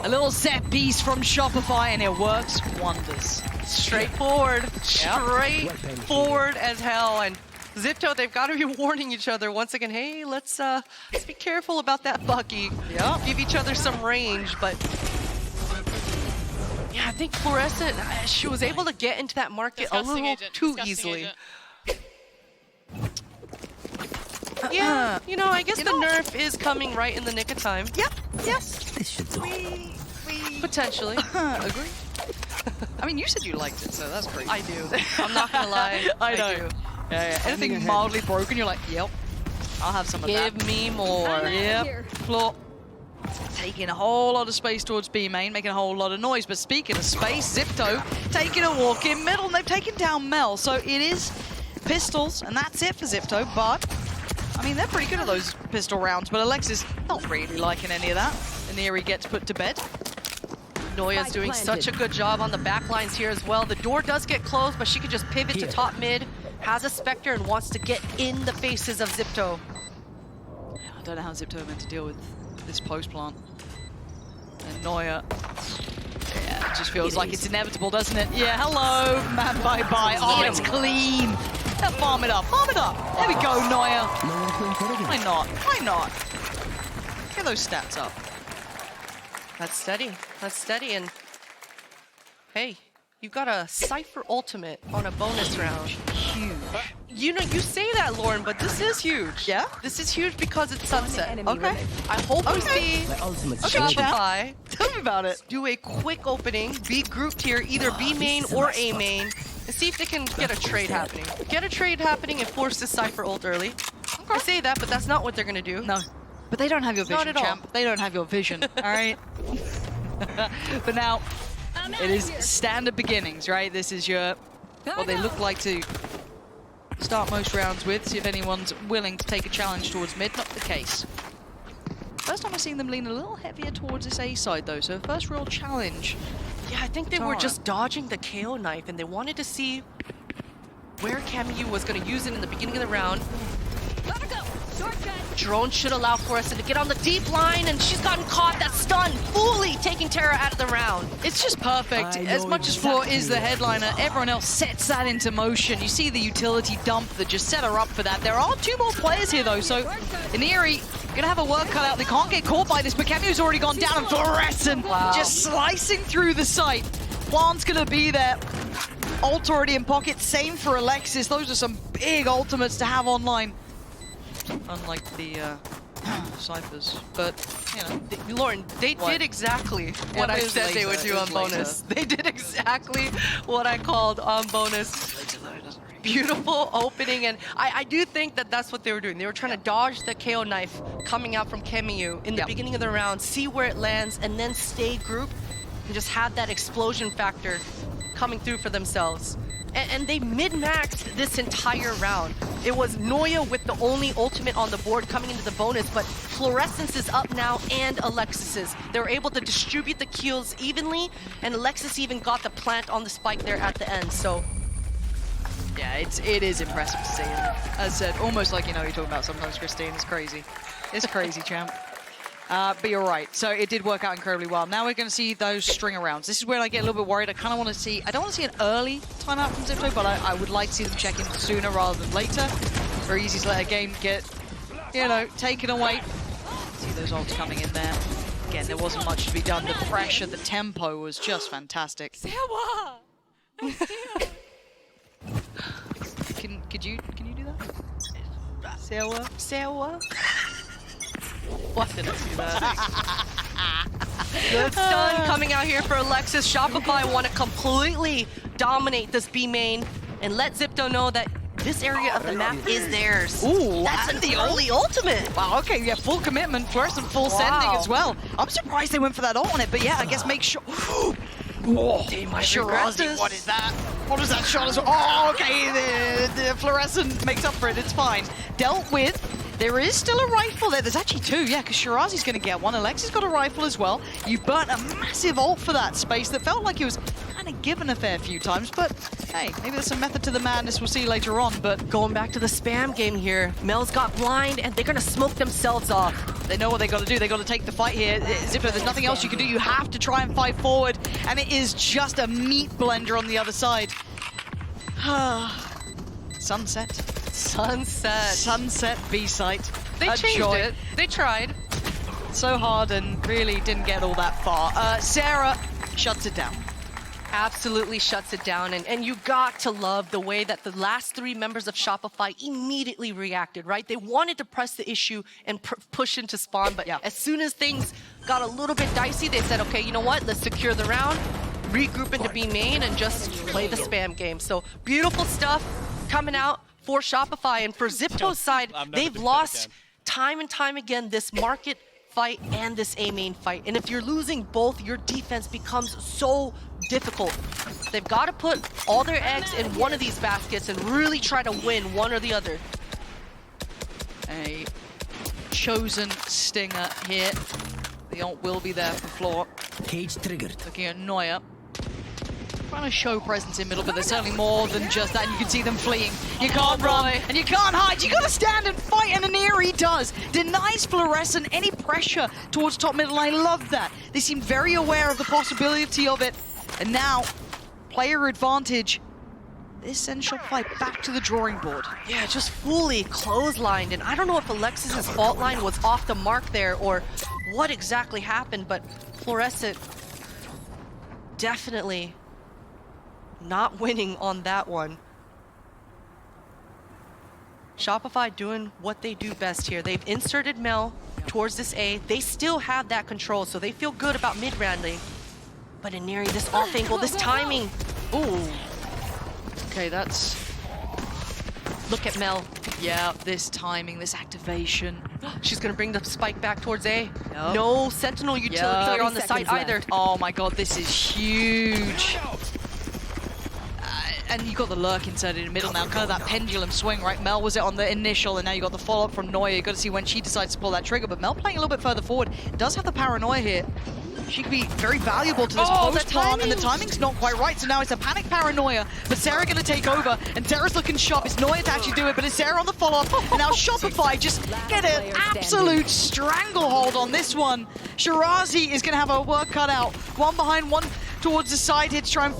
A little set piece from Shopify, and it works wonders. Straightforward. Straightforward as hell. And Zipto, they've got to be warning each other once again. Hey, let's be careful about that Bucky. Yeah. Give each other some range, but yeah, I think Fluorescent, she was able to get into that market a little too easily. Yeah, you know, I guess the nerf is coming right in the nick of time. Yep, yes. This should do. Potentially. Agree. I mean, you said you liked it, so that's great. I do. I'm not gonna lie. I know. do. Yeah. Anything mildly broken, you're like, yep, I'll have some of that. Give me more. Yep. Floor taking a whole lot of space towards B main, making a whole lot of noise. But speaking of space, Zipto taking a walk in middle, and they've taken down Mel. So it is pistols, and that's it for Zipto. But I mean, they're pretty good at those pistol rounds. But Alexis not really liking any of that. And here he gets put to bed. Noya's doing such a good job on the back lines here as well. The door does get closed, but she could just pivot to top mid. Has a Spectre and wants to get in the faces of Zipto. I don't know how Zipto are meant to deal with this post plant. And Noya, yeah, it just feels like it's inevitable, doesn't it? Yeah, hello, man, bye-bye. Oh, it's clean. Now farm it up, farm it up. There we go, Noya. Why not? Why not? Get those stats up. That's steady. That's steady. And hey, you've got a Cypher ultimate on a bonus round. Huge. You know, you say that, Lauren, but this is huge. Yeah? This is huge because it's sunset. Okay. I hope we see Shopify Tell me about it. do a quick opening, be grouped here, either B main or A main, and see if they can get a trade happening. Get a trade happening and force this Cypher ult early. I say that, but that's not what they're gonna do. No. But they don't have your vision, Not at all. champ. They don't have your vision, all right? But now, it is standard beginnings, right? This is your what they look like to start most rounds with. See if anyone's willing to take a challenge towards mid. Not the case. First time I've seen them lean a little heavier towards this A side, though. So first real challenge. Yeah, I think they were just dodging the KO knife, and they wanted to see where Camille was going to use it in the beginning of the round. Drone should allow Fluorescent to get on the deep line, and she's gotten caught. That stun, fully taking Terra out of the round. It's just perfect. As much as Floor is the headliner, everyone else sets that into motion. You see the utility dump that just set her up for that. There are 2 more players here, though, so Iniri gonna have a work cut out. They can't get caught by this, but Camu's already gone down, and Fluorescent just slicing through the site. Plant's gonna be there. Ult already in pocket. Same for Alexis. Those are some big ultimates to have online. Unlike the Cyphers, but, you know. Lauren, they did exactly what I said they would do on bonus. They did exactly what I called on bonus. Beautiful opening, and I do think that that's what they were doing. They were trying to dodge the KO knife coming out from Kemiyu in the beginning of the round, see where it lands, and then stay grouped and just have that explosion factor coming through for themselves. And they mid-maxed this entire round. It was Noya with the only ultimate on the board coming into the bonus, but Fluorescence is up now and Alexis's. They were able to distribute the kills evenly, and Alexis even got the plant on the spike there at the end, so. Yeah, it is impressive to see. And as I said, almost like, you know, you're talking about sometimes Christine. It's crazy. It's crazy, champ. But you're right. So it did work out incredibly well. Now we're going to see those stringer rounds. This is where I get a little bit worried. I kind of want to see, I don't want to see an early timeout from Zipto, but I would like to see them check in sooner rather than later. Very easy to let a game get, you know, taken away. See those ults coming in there. Again, there wasn't much to be done. The pressure, the tempo was just fantastic. Could you do that? Sewa? Why did I see that? Good stun coming out here for Alexis. Shopify want to completely dominate this B main and let Zipto know that this area of the map is theirs. Ooh, That's and the only ultimate. Wow, okay, yeah, full commitment, fluorescent full sending as well. I'm surprised they went for that ult on it, but yeah, I guess make sure. Oh, Shirazi, what is that? What is that shot as well? Oh, okay, the fluorescent makes up for it, it's fine. Dealt with. There is still a rifle there. There's actually two, yeah, because Shirazi's going to get one. Alexi's got a rifle as well. You burnt a massive ult for that space that felt like it was kind of given a fair few times, but hey, maybe there's some method to the madness. We'll see later on, but Going back to the spam game here, Mel's got blind and they're gonna smoke themselves off. they know what they got to do. They got to take the fight here. Zippo, there's nothing else you can do. You have to try and fight forward, and it is just a meat blender on the other side. Sunset. Sunset B-site. They changed it. They tried. So hard and really didn't get all that far. Sarah shuts it down. Absolutely shuts it down, and you got to love the way that the last three members of Shopify immediately reacted, right? They wanted to press the issue and push into spawn, but as soon as things got a little bit dicey, they said, okay, you know what? Let's secure the round, regroup into B main, and just play the spam game. So beautiful stuff coming out for Shopify, and for Zipto's side, they've lost time and time again this market fight and this A main fight. And if you're losing both, your defense becomes so difficult. They've got to put all their eggs in one of these baskets and really try to win one or the other. A chosen stinger here. The ult will be there for Floor. Cage triggered. Looking at Neuer. Trying to show presence in middle, but there's certainly more than just that. You can see them fleeing. You can't run and you can't hide. You got to stand and fight, and Aniri does. Denies Fluorescent any pressure towards top middle. I love that. They seem very aware of the possibility of it. And now, player advantage. This sends Shopify back to the drawing board. Yeah, just fully clotheslined, and I don't know if Alexis's fault line was off the mark there or what exactly happened, but Fluorescent definitely not winning on that one. Shopify doing what they do best here. They've inserted Mel towards this A. They still have that control, so they feel good about mid-rounding. But Aniri, this off angle, this timing. Ooh. Okay, that's... Look at Mel. Yeah, this timing, this activation. She's gonna bring the spike back towards A. Yep. No Sentinel utility clear on the site either. Oh my god, this is huge. And you got the lurk inserted in the middle now, kind of that pendulum swing, right? Mel was it on the initial, and now you got the follow-up from Neuer. You got to see when she decides to pull that trigger, but Mel playing a little bit further forward does have the paranoia here. She could be very valuable to this post plant, and the timing's not quite right, so now it's a panic paranoia, but Sarah gonna take over, and Sarah's looking sharp. It's Neuer to actually do it, but it's Sarah on the follow-up, and now Shopify just get an absolute stranglehold on this one. Shirazi is gonna have her work cut out. One behind, one towards the side here to try and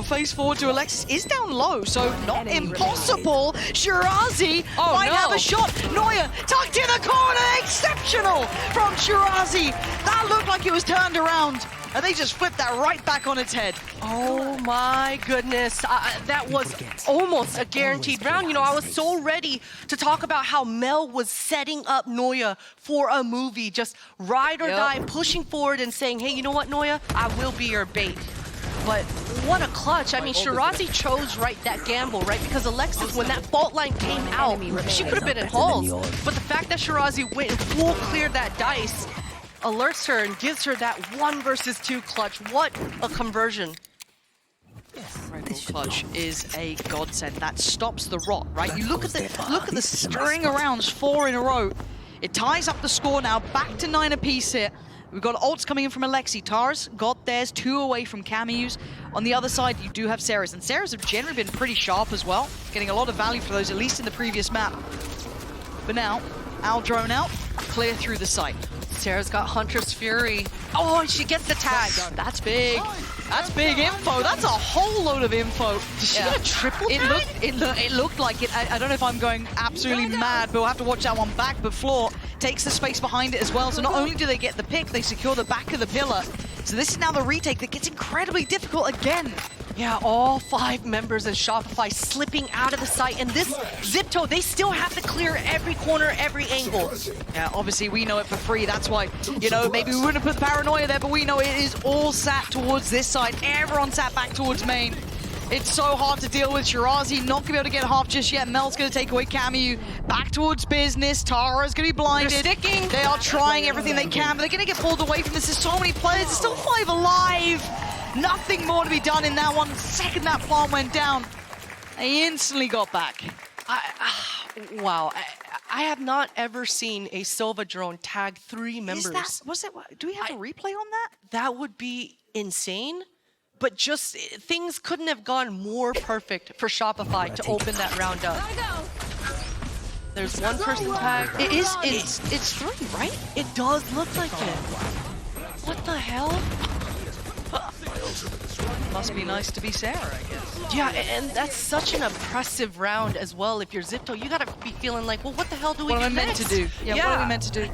face forward to Alexis. Is down low, so not impossible. Shirazi might have a shot. Neuer tucked in the corner. Exceptional from Shirazi. That looked like it was turned around, and they just flipped that right back on its head. Oh my goodness. That was almost a guaranteed round. You know, I was so ready to talk about how Mel was setting up Neuer for a movie, just ride or die, pushing forward and saying, hey, you know what, Neuer? I will be your bait. But what a clutch. I mean, Shirazi chose that gamble, right? Because Alexis, when that fault line came out, she could have been in halls. But the fact that Shirazi went and full cleared that dice alerts her and gives her that 1 versus 2 clutch. What a conversion. Rifle clutch is a godsend. That stops the rot, right? You look at the string of rounds, 4 in a row. It ties up the score now, back to 9 apiece here. We've got ults coming in from Alexi. Tara's got theirs, 2 away from Camus. On the other side, you do have Sarah's, and Sarah's have generally been pretty sharp as well, getting a lot of value for those, at least in the previous map. But now, Al drone out, clear through the site. Sarah's got Hunter's Fury. Oh, and she gets the tag. That's big. That's big info. That's a whole load of info. Did she get a triple tag? It looked like it. I don't know if I'm going absolutely mad, but we'll have to watch that one back. But Floor takes the space behind it as well. So not only do they get the pick, they secure the back of the pillar. So this is now the retake that gets incredibly difficult again. Yeah, all 5 members in Shopify slipping out of the site, and this Zipto, they still have to clear every corner, every angle. Yeah, obviously we know it for free. That's why, you know, maybe we wouldn't have put the paranoia there, but we know it is all sat towards this side. Everyone sat back towards main. It's so hard to deal with. Shirazi not going to be able to get half just yet. Mel's going to take away Camu. Back towards business. Tara's going to be blinded. They're sticking. They are trying everything they can, but they're going to get pulled away from this. There's so many players. There's still 5 alive. Nothing more to be done in that one. The second that plant went down, they instantly got back. Wow. I have not ever seen a Silva drone tag 3 members. Do we have a replay on that? That would be insane. But just things couldn't have gone more perfect for Shopify to open that round up. There's one person tagged. It's 3, right? It does look like it. What the hell? Must be nice to be Sarah, I guess. Yeah, and that's such an oppressive round as well. If you're Zipto, you gotta be feeling like, well, what the hell do we do What am I meant to do? Yeah, what are we meant to do?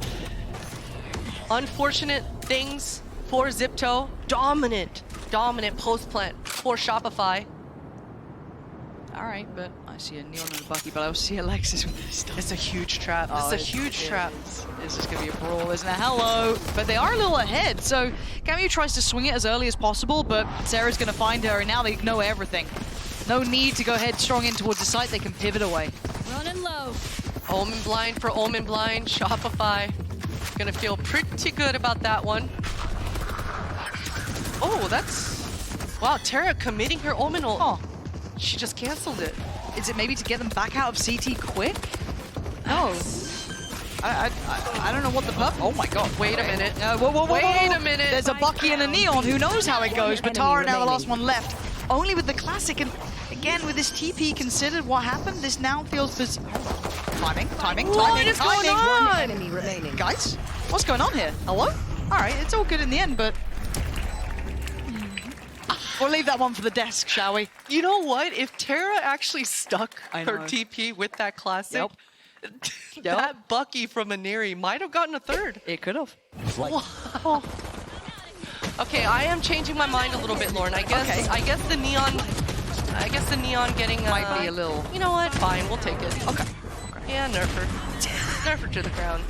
Unfortunate things for Zipto. Dominant post plant for Shopify. All right, but I see a Neon and a Bucky, but I also see Alexis with this stuff. It's a huge trap. It's a huge trap. This is going to be a brawl, isn't it? Hello. But they are a little ahead, so Camu tries to swing it as early as possible, but Sarah's going to find her, and now they know everything. No need to go headstrong in towards the site. They can pivot away. Running low. Omen blind for Omen blind. Shopify gonna feel pretty good about that one. Oh, that's... Wow, Tara committing her Omen ult. Oh. She just canceled it. Is it maybe to get them back out of CT quick? No. I don't know what the purpose... Oh my god. Wait a minute. Whoa. Wait a minute. There's a Bucky and a Neon. Who knows how it goes? But Tara now the last one left. Only with the classic. And again, with this TP considered what happened, this now feels... Timing. What is going on? Enemy remaining. Guys, what's going on here? Hello? All right, it's all good in the end, but... We'll leave that one for the desk, shall we? You know what? If Tara actually stuck I her know. TP with that classic, Yep. that Bucky from Aneri might have gotten a third. It could have. Wow. Okay, I am changing my mind a little bit, Lauren. I guess the neon getting Might be a little... You know what? Fine, we'll take it. Okay. Yeah, nerf her. Nerf her to the ground.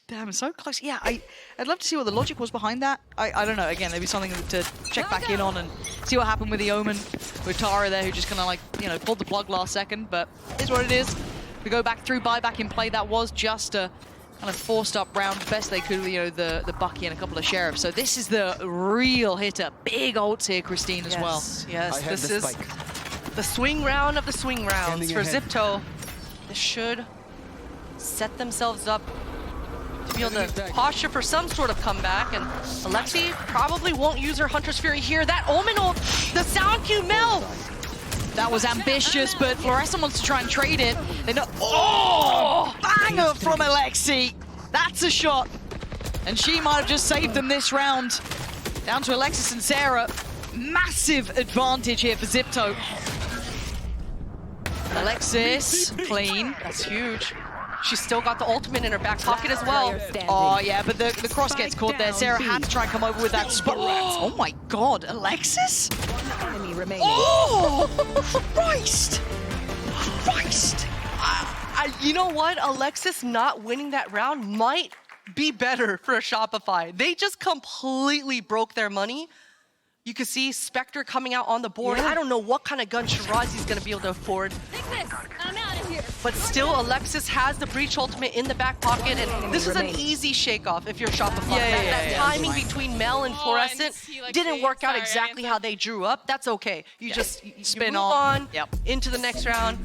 Damn, so close. Yeah, I'd love to see what the logic was behind that. I don't know. Again, maybe something to check back in on and see what happened with the Omen, with Tara there, who just kind of like, you know, pulled the plug last second, but it's what it is. We go back through, buyback in play. That was just a kind of forced up round, best they could, you know, the Bucky and a couple of Sheriffs. So this is the real hitter. Big ults here, Christine, as well. Yes, this is the swing round of the swing rounds for Zipto. This should set themselves up to be able to posture for some sort of comeback, and Alexi probably won't use her Hunter's Fury here. That Omen ult, the sound cue, Mel! That was ambitious, but Fluorescent wants to try and trade it. They know. Oh! Banger from Alexi! That's a shot. And she might have just saved them this round. Down to Alexis and Sarah. Massive advantage here for Zipto. Alexis, clean. That's huge. She's still got the ultimate in her back pocket as well. Oh, yeah, but the cross gets caught there. Sarah had to try and come over with that spot. Oh my god, Alexis? Enemy remaining. Oh! Christ! Christ! You know what? Alexis not winning that round might be better for Shopify. They just completely broke their money. You can see Spectre coming out on the board. I don't know what kind of gun Shirazi's going to be able to afford. I'm out of here. But still, Alexis has the Breach ultimate in the back pocket, and this is an easy shake-off if you're Shopify. That timing between Mel and Fluorescent didn't work out exactly how they drew up. That's okay. You just Spin move on. on into the next round.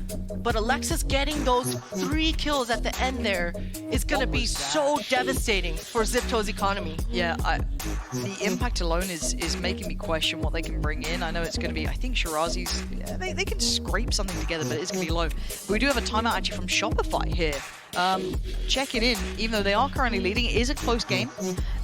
But Alexis getting those 3 kills at the end there is going to be so devastating for Zipto's economy. Yeah, the impact alone is making me question what they can bring in. I know it's going to be, I think Shirazi's, they can scrape something together, but it's going to be low. But we do have a timeout actually from Shopify here. Checking in, even though they are currently leading, it is a close game.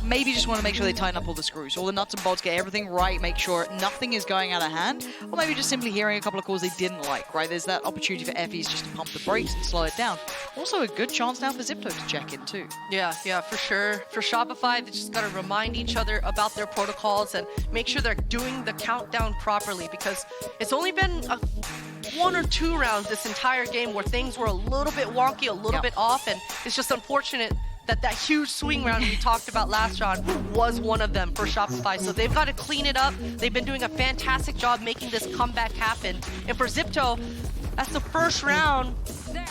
Maybe just want to make sure they tighten up all the screws, all the nuts and bolts, get everything right, make sure nothing is going out of hand, or maybe just simply hearing a couple of calls they didn't like, right? There's that opportunity for FEs just to pump the brakes and slow it down. Also a good chance now for Zipto to check in too. Yeah, for sure. For Shopify, they just got to remind each other about their protocols and make sure they're doing the countdown properly, because it's only been 1 or 2 rounds this entire game where things were a little bit wonky, a little bit off, and it's just unfortunate that huge swing round we talked about last round was one of them for Shopify. So they've got to clean it up. They've been doing a fantastic job making this comeback happen. And for Zipto, that's the first round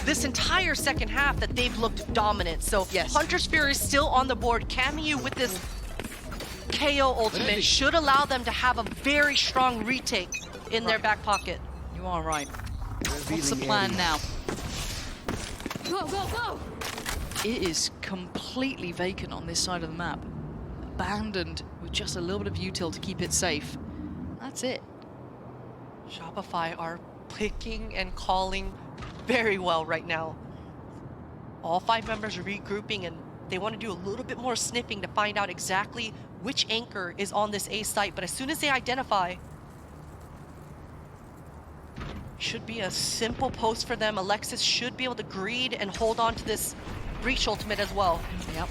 this entire second half that they've looked dominant. So Yes. Hunter's Fury is still on the board. Cameo with this KO ultimate should allow them to have a very strong retake in their back pocket. You are right. What's the plan now? Go, go, go! It is completely vacant on this side of the map. Abandoned with just a little bit of util to keep it safe. That's it. Shopify are picking and calling very well right now. All 5 members are regrouping and they want to do a little bit more sniffing to find out exactly which anchor is on this A site. But as soon as they identify, should be a simple post for them. Alexis should be able to greed and hold on to this breach ultimate as well. Yep.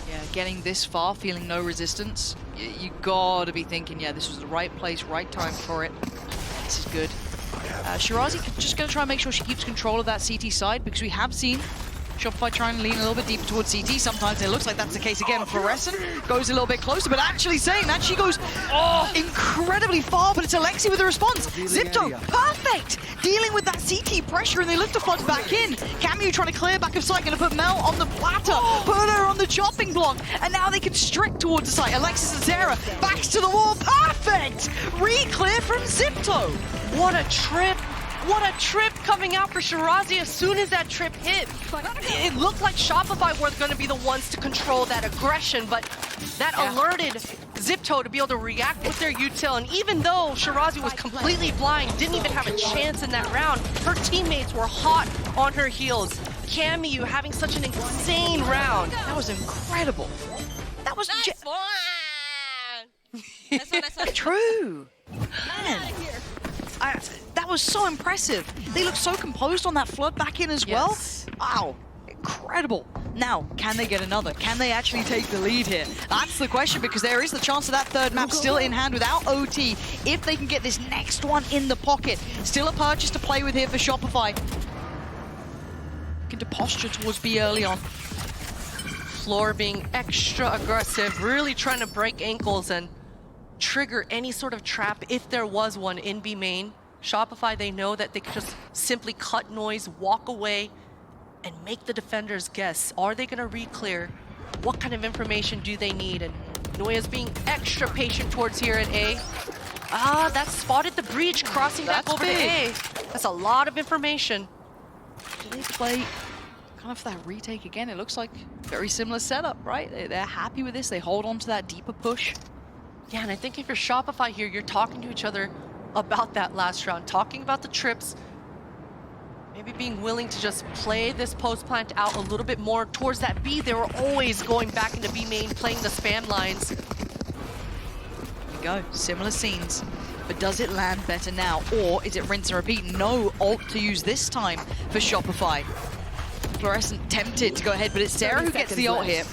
Yeah, getting this far, feeling no resistance. You gotta be thinking, yeah, this was the right place, right time for it. This is good. Shirazi just gonna try and make sure she keeps control of that CT side, because we have seen Shopify trying to lean a little bit deeper towards CT. Sometimes it looks like that's the case again. Fluorescent goes a little bit closer, but actually saying that, she goes incredibly far, but it's Alexi with the response. Zipto, perfect! Dealing with that CT pressure, and they look to flood back in. Cameo trying to clear back of sight, gonna put Mel on the platter, put her on the chopping block, and now they can strict towards the site. Alexis and Sarah, backs to the wall, perfect! Re-clear from Zipto. What a trip! What a trip coming out for Shirazi as soon as that trip hit. It looked like Shopify were going to be the ones to control that aggression, but that alerted Zipto to be able to react with their util. And even though Shirazi was completely blind, didn't even have a chance in that round, her teammates were hot on her heels. Cameo having such an insane round. That was incredible. That was Nice one! That's what true. Man. That was so impressive. They look so composed on that flood back in as well. Wow, incredible. Now, can they get another? Can they actually take the lead here? That's the question, because there is the chance of that third map still in hand without OT. If they can get this next one in the pocket. Still a purchase to play with here for Shopify. Looking to posture towards B early on. Floor being extra aggressive, really trying to break ankles and trigger any sort of trap if there was one in B main. Shopify, they know that they could just simply cut noise, walk away, and make the defenders guess. Are they gonna re-clear? What kind of information do they need? And Noya's being extra patient towards here at A. That spotted the breach crossing back over to A. That's a lot of information. Do they play kind of for that retake again? It looks like very similar setup, right? They're happy with this. They hold on to that deeper push. Yeah, and I think if you're Shopify here, you're talking to each other about that last round, talking about the trips, maybe being willing to just play this post plant out a little bit more towards that B. They were always going back into B main, playing the spam lines. There we go, similar scenes. But does it land better now, or is it rinse and repeat? No ult to use this time for Shopify. Fluorescent tempted to go ahead, but it's Sarah who gets the ult here.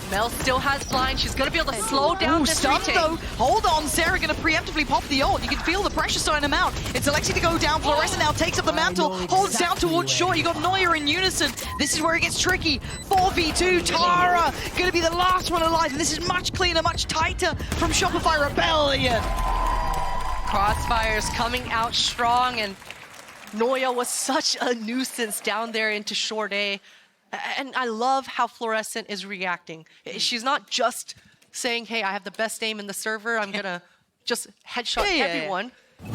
Mel still has blind. She's going to be able to slow down this stun retake. though. Hold on, Sarah going to preemptively pop the ult. You can feel the pressure starting him out. It's Alexi to go down. Fluorescent now takes up the mantle, holds down towards short. You got Noya in unison. This is where it gets tricky. 4v2, Tara going to be the last one alive. And this is much cleaner, much tighter from Shopify Rebellion. Crossfires coming out strong, and Noya was such a nuisance down there into short A. And I love how Fluorescent is reacting. She's not just saying, hey, I have the best aim in the server, I'm gonna just headshot everyone.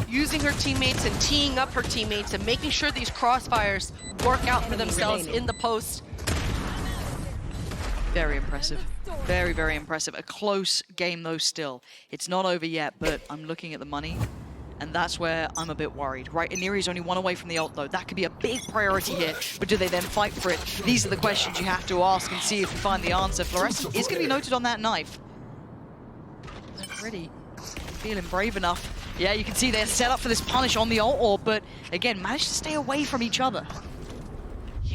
Using her teammates and teeing up her teammates and making sure these crossfires work out for themselves in the post. Very impressive. Very, very impressive. A close game though still. It's not over yet, but I'm looking at the money. And that's where I'm a bit worried, right? Iniri's only one away from the ult, though. That could be a big priority here, but do they then fight for it? These are the questions you have to ask and see if you find the answer. Fluorescent is going to be noted on that knife. They're pretty feeling brave enough. Yeah, you can see they're set up for this punish on the ult orb, but again, managed to stay away from each other.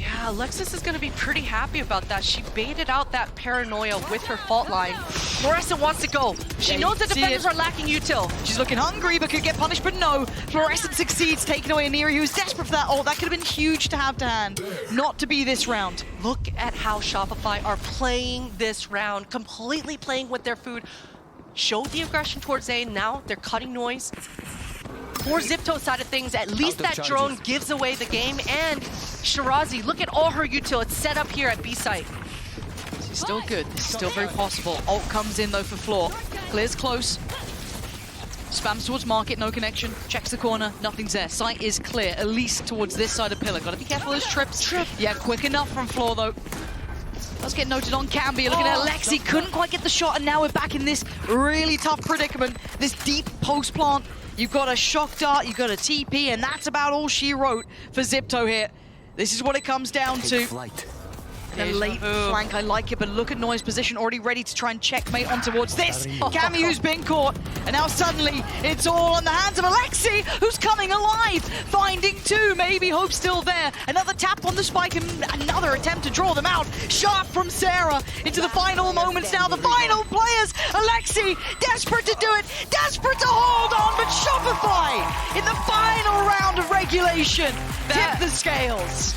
Yeah, Alexis is going to be pretty happy about that. She baited out that paranoia with her fault line. Fluorescent wants to go. She knows the defenders are lacking util. She's looking hungry, but could get punished, but no. Fluorescent succeeds, taking away Aniri, who's desperate for that ult. That could have been huge to have to hand. Not to be this round. Look at how Shopify are playing this round, completely playing with their food. Showed the aggression towards Zayn, now they're cutting noise. For Zipto's side of things, at least that drone gives away the game, and Shirazi, look at all her util. It's set up here at B site. This is still good. This is still very possible. Ult comes in though for Floor. Clears close. Spams towards market, no connection. Checks the corner, nothing's there. Sight is clear, at least towards this side of pillar. Gotta be careful of those trips. Yeah, quick enough from Floor though. Let's get noted on Camby. Looking at Alexi, couldn't quite get the shot, and now we're back in this really tough predicament. This deep post plant. You've got a shock dart, you've got a TP, and that's about all she wrote for Zipto here. This is what it comes down to. The late flank, I like it, but look at Noise position, already ready to try and checkmate on towards this. Cammy, who's been caught, and now suddenly it's all on the hands of Alexi, who's coming alive, finding two, maybe hope still there. Another tap on the spike and another attempt to draw them out. Sharp from Sarah into the final moments now, the final players. Alexi, desperate to do it, desperate to hold on, but Shopify in the final round of regulation tip the scales.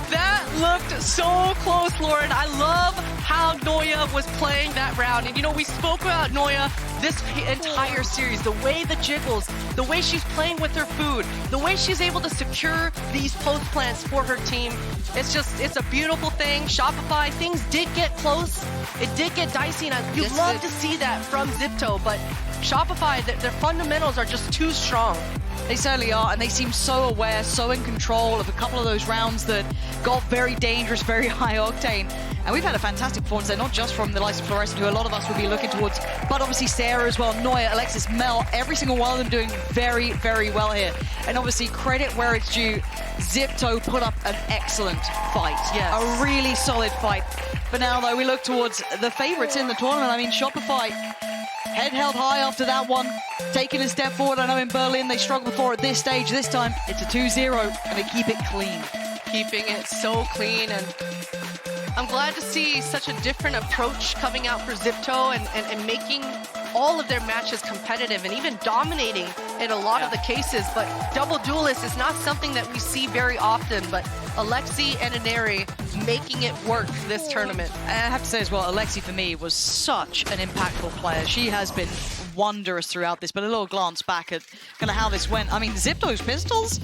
That looked so close, Lauren. I love how Noya was playing that round. And you know, we spoke about Noya this entire series, the way the jiggles, the way she's playing with her food, the way she's able to secure these post plants for her team. It's a beautiful thing. Shopify, things did get close. It did get dicey, and you'd love to see that from Zipto, but Shopify, their fundamentals are just too strong. They certainly are, and they seem so aware, so in control of a couple of those rounds that got very dangerous, very high octane. And we've had a fantastic performance there, not just from the likes of Fluorescent, who a lot of us would be looking towards, but obviously Sarah as well, Noya, Alexis, Mel, every single one of them doing very, very well here. And obviously, credit where it's due, Zipto put up an excellent fight. Yes. A really solid fight. But now, though, we look towards the favorites in the tournament. I mean, Shopify, head held high after that one, taking a step forward. I know in Berlin they struggled before at this stage. This time it's a 2-0 and they keep it clean. Keeping it so clean, and I'm glad to see such a different approach coming out for Zipto and making all of their matches competitive and even dominating in a lot of the cases. But double duelist is not something that we see very often, but Alexi and Aneri making it work this tournament. I have to say as well, Alexi for me was such an impactful player. She has been wondrous throughout this, but a little glance back at kind of how this went. I mean, Zipto's pistols,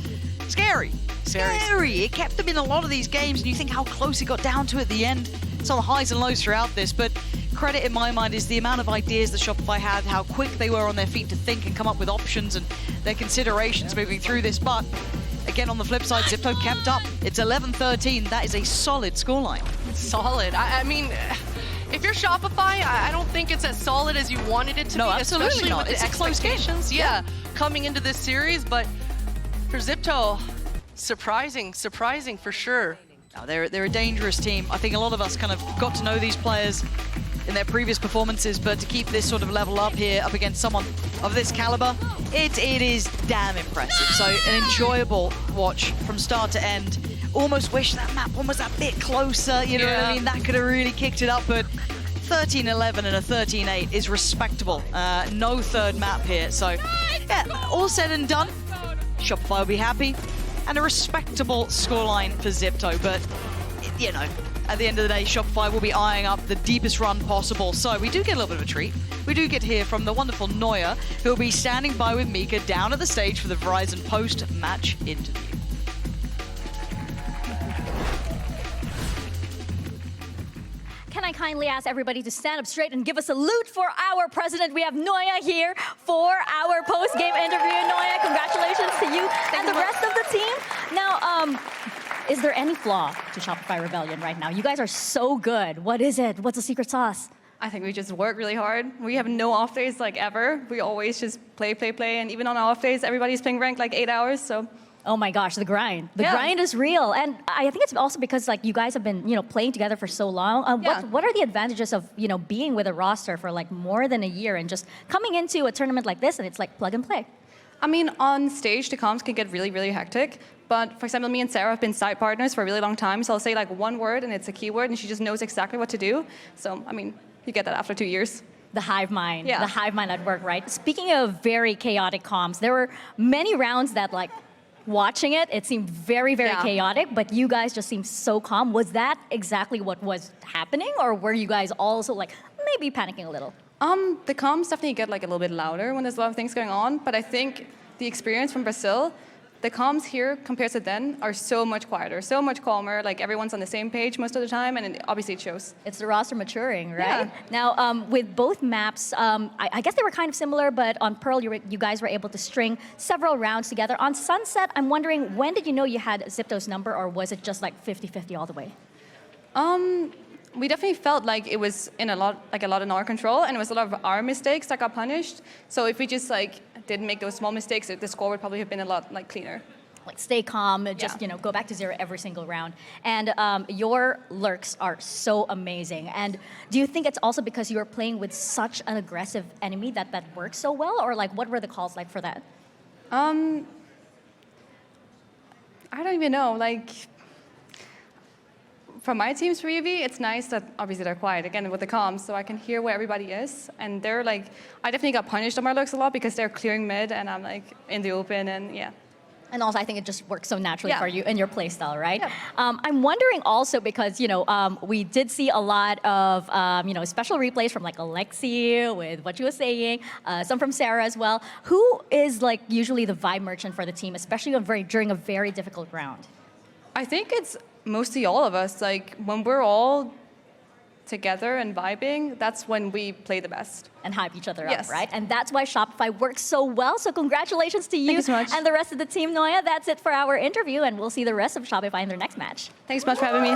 scary. It kept them in a lot of these games, and you think how close it got down to at the end. Some highs and lows throughout this, but credit in my mind is the amount of ideas that Shopify had, how quick they were on their feet to think and come up with options and their considerations moving through this. But again, on the flip side, Zipto kept up. It's 11-13. That is a solid scoreline. Solid. I mean, if you're Shopify, I don't think it's as solid as you wanted it to be, absolutely especially not. with It's the a close game. expectations. Yeah, coming into this series, but for Zipto, surprising for sure. Now, they're a dangerous team. I think a lot of us kind of got to know these players in their previous performances, but to keep this sort of level up here, up against someone of this caliber, it is damn impressive. So an enjoyable watch from start to end. Almost wish that map one was a bit closer, you know what I mean? That could have really kicked it up, but 13-11 and a 13-8 is respectable. No third map here, so yeah, all said and done, Shopify will be happy. And a respectable scoreline for Zipto, but, you know, at the end of the day, Shopify will be eyeing up the deepest run possible. So we do get a little bit of a treat. We do get to hear from the wonderful Noya, who will be standing by with Mika down at the stage for the Verizon post-match interview. Can I kindly ask everybody to stand up straight and give us a salute for our president? We have Noya here for our post-game interview. Noya, congratulations to you and the rest of the team. Now, is there any flaw to Shopify Rebellion right now? You guys are so good. What is it? What's the secret sauce? I think we just work really hard. We have no off days like ever. We always just play. And even on our off days, everybody's playing ranked like 8 hours, so. Oh my gosh, the grind. The grind is real. And I think it's also because like you guys have been, playing together for so long. What are the advantages of, being with a roster for like more than a year and just coming into a tournament like this and it's like plug and play? I mean, on stage, the comms can get really, really hectic. But for example, me and Sarah have been side partners for a really long time. So I'll say like one word and it's a keyword and she just knows exactly what to do. So, I mean, you get that after 2 years. The hive mind, Yeah. the hive mind at work, right? Speaking of very chaotic comms, there were many rounds that like, watching it, it seemed very, very Yeah. chaotic, but you guys just seemed so calm. Was that exactly what was happening? Or were you guys also like, maybe panicking a little? The comms definitely get like a little bit louder when there's a lot of things going on, but I think the experience from Brazil, the comms here compared to then are so much quieter, so much calmer. Like everyone's on the same page most of the time, and obviously it shows. It's the roster maturing, right? Yeah. Now, with both maps, I guess they were kind of similar, but on Pearl, you guys were able to string several rounds together. On Sunset, I'm wondering, when did you know you had Zipto's number, or was it just like 50-50 all the way? We definitely felt like it was a lot in our control, and it was a lot of our mistakes that got punished. So if we just like didn't make those small mistakes, the score would probably have been a lot like cleaner. Like stay calm, just Yeah. go back to 0 every single round. And your lurks are so amazing. And do you think it's also because you were playing with such an aggressive enemy that works so well, or like what were the calls like for that? I don't even know. Like, from my team's preview, it's nice that obviously they're quiet again with the comms, so I can hear where everybody is. And they're like, I definitely got punished on my looks a lot because they're clearing mid, and I'm like in the open, and yeah. And also, I think it just works so naturally Yeah. for you and your playstyle, right? Yeah. I'm wondering also because we did see a lot of special replays from like Alexi with what you were saying, some from Sarah as well. Who is like usually the vibe merchant for the team, especially during a very difficult round? I think it's mostly all of us. Like when we're all together and vibing, that's when we play the best. And hype each other Yes. up, right? And that's why Shopify works so well. So congratulations to you, you so much. and the rest of the team, Noya. That's it for our interview, and we'll see the rest of Shopify in their next match. Thanks so much for having me.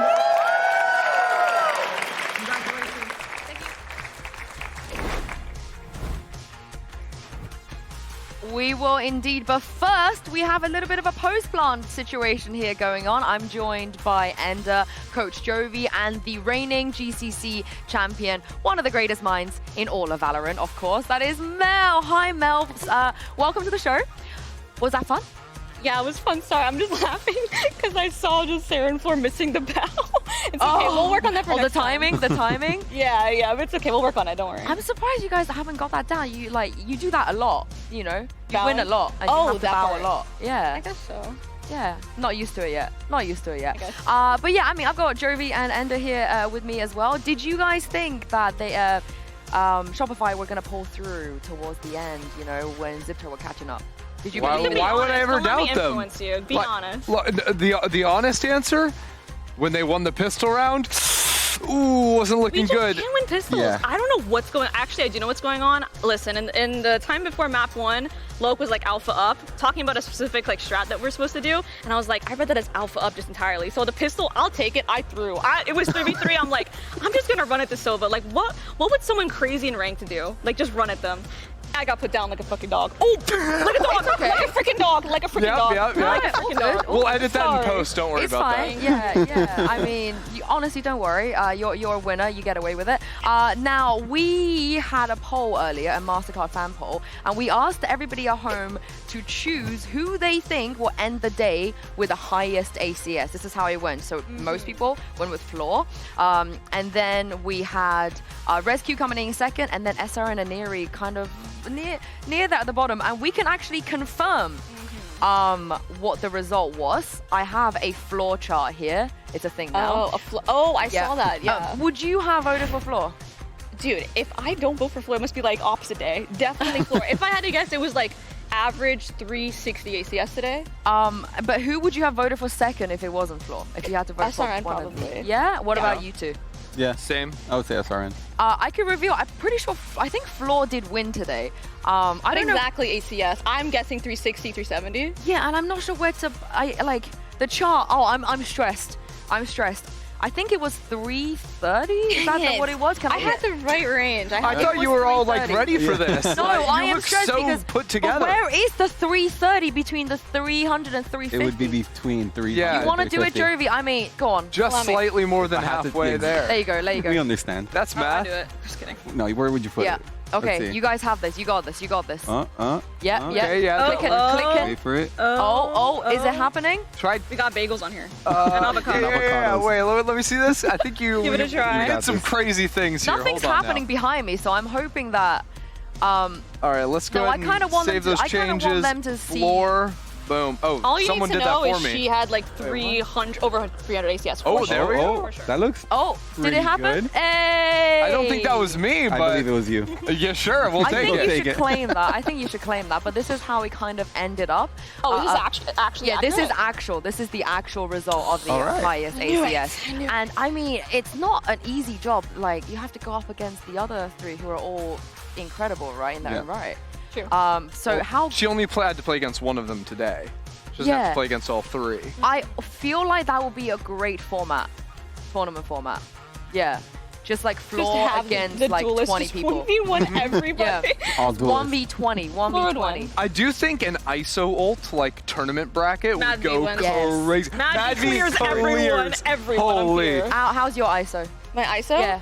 We will indeed, but first we have a little bit of a post-plant situation here going on. I'm joined by Ender, Coach Jovi, and the reigning GCC champion, one of the greatest minds in all of Valorant, of course. That is Mel. Hi, Mel. Welcome to the show. Was that fun? Yeah, it was fun. Sorry, I'm just laughing because I saw just Sarah and Floor missing the bell. It's okay, we'll work on that for next time. The timing. Yeah, but it's okay. We'll work on it. Don't worry. I'm surprised you guys haven't got that down. You do that a lot, you know. You win a Bowing? lot, and you Oh, have to that bow part. a lot. Yeah. I guess so. Yeah, not used to it yet. I guess. But yeah, I mean, I've got Jovi and Ender here with me as well. Did you guys think that they, Shopify were going to pull through towards the end, when Zipto were catching up? Did you believe it? Why would I ever Don't let me doubt them? influence you. Be honest. The honest answer, when they won the pistol round, ooh, wasn't looking We just good. can't win pistols. Yeah. I don't know what's going on. Actually, I do know what's going on. Listen, in the time before map 1, Loke was like alpha up, talking about a specific like strat that we're supposed to do, and I was like, I read that as alpha up just entirely. So the pistol, I'll take it. I threw. It was 3v3. I'm like, I'm just gonna run at the Sova. Like, what would someone crazy in rank to do? Like, just run at them. I got put down like a fucking dog. Oh, like a dog, okay. like a freaking dog, like a freaking dog. Yep. Like a freaking dog. We'll edit that in Sorry. post. Don't worry It's about fine. that. Yeah. I mean, honestly, don't worry. You're a winner. You get away with it. Now, we had a poll earlier, a Mastercard fan poll, and we asked everybody at home to choose who they think will end the day with the highest ACS. This is how it went. So most people went with Floor. And then we had Rescue coming in second, and then SRN and Neri kind of near that at the bottom. And we can actually confirm what the result was. I have a Floor chart here. It's a thing now. I saw that. Yeah. Would you have voted for Floor? Dude, if I don't vote for Floor, it must be like opposite day. Definitely Floor. If I had to guess, it was like average 360 ACS today. But who would you have voted for second if it wasn't Floor? If you had to vote SRN for one of probably. them? Yeah? What Yeah. about you two? Yeah, Same. I would say SRN. I can reveal, I'm pretty sure, I think Floor did win today. I don't know. Exactly ACS. I'm guessing 360, 370. Yeah, and I'm not sure where to, the chart, I'm stressed. I think it was 330. Is that what it was? I had the right range. I thought you were all like 330. ready for this. No, Like, I you am look stressed so because put together. But where is the 330 between the 300 and 350? It would be between 3. Yeah. You want to do it, Jovi? I mean, go on. Just slightly more than I have to halfway think. there. There you go. We understand. That's I'll math. do it. Just kidding. No, where would you put Yeah. it? Okay, see. you guys have this. You got this. You got this. Yeah. Okay, yeah. Click it. Click Wait it. for it. Oh, is it happening? Try. We got bagels on here. And avocado. Yeah, wait, let me see this. I think you Give it a try. you did some crazy things here. Nothing's Hold on happening now. behind me, so I'm hoping that. All right, let's go No, I ahead kinda and want them save to- those I kinda want changes. them to see- Floor. Boom. Oh, All you someone need to did know that for is me. she had like 300, over 300 ACS. Oh, For there sure. we go. For sure. That looks. Oh, did Pretty it happen? good. Hey! I don't think that was me, I but believe it was you. yeah, sure, we'll I take think it. you Take should it. claim that. I think you should claim that. But this is how we kind of ended up. Oh, this is actually Yeah, this is accurate? actual. This is the actual result of the All right. highest knew it. ACS. I knew it. And I mean, it's not an easy job. Like, you have to go up against the other three who are all incredible, right, in their Yeah. own right. True. So how She only had to play against one of them today. She doesn't have Yeah. to play against all three. I feel like that would be a great tournament format. Yeah. Just like Just floor have against the like duelists 20 just people. 1v1 everybody. All duels. 1v20, Lord 1v20. one. I do think an ISO ult like tournament bracket Mad would V go wins. Yes. crazy. Mad V clears clears. everyone up Holy. here. How's your ISO? My ISO? Yeah.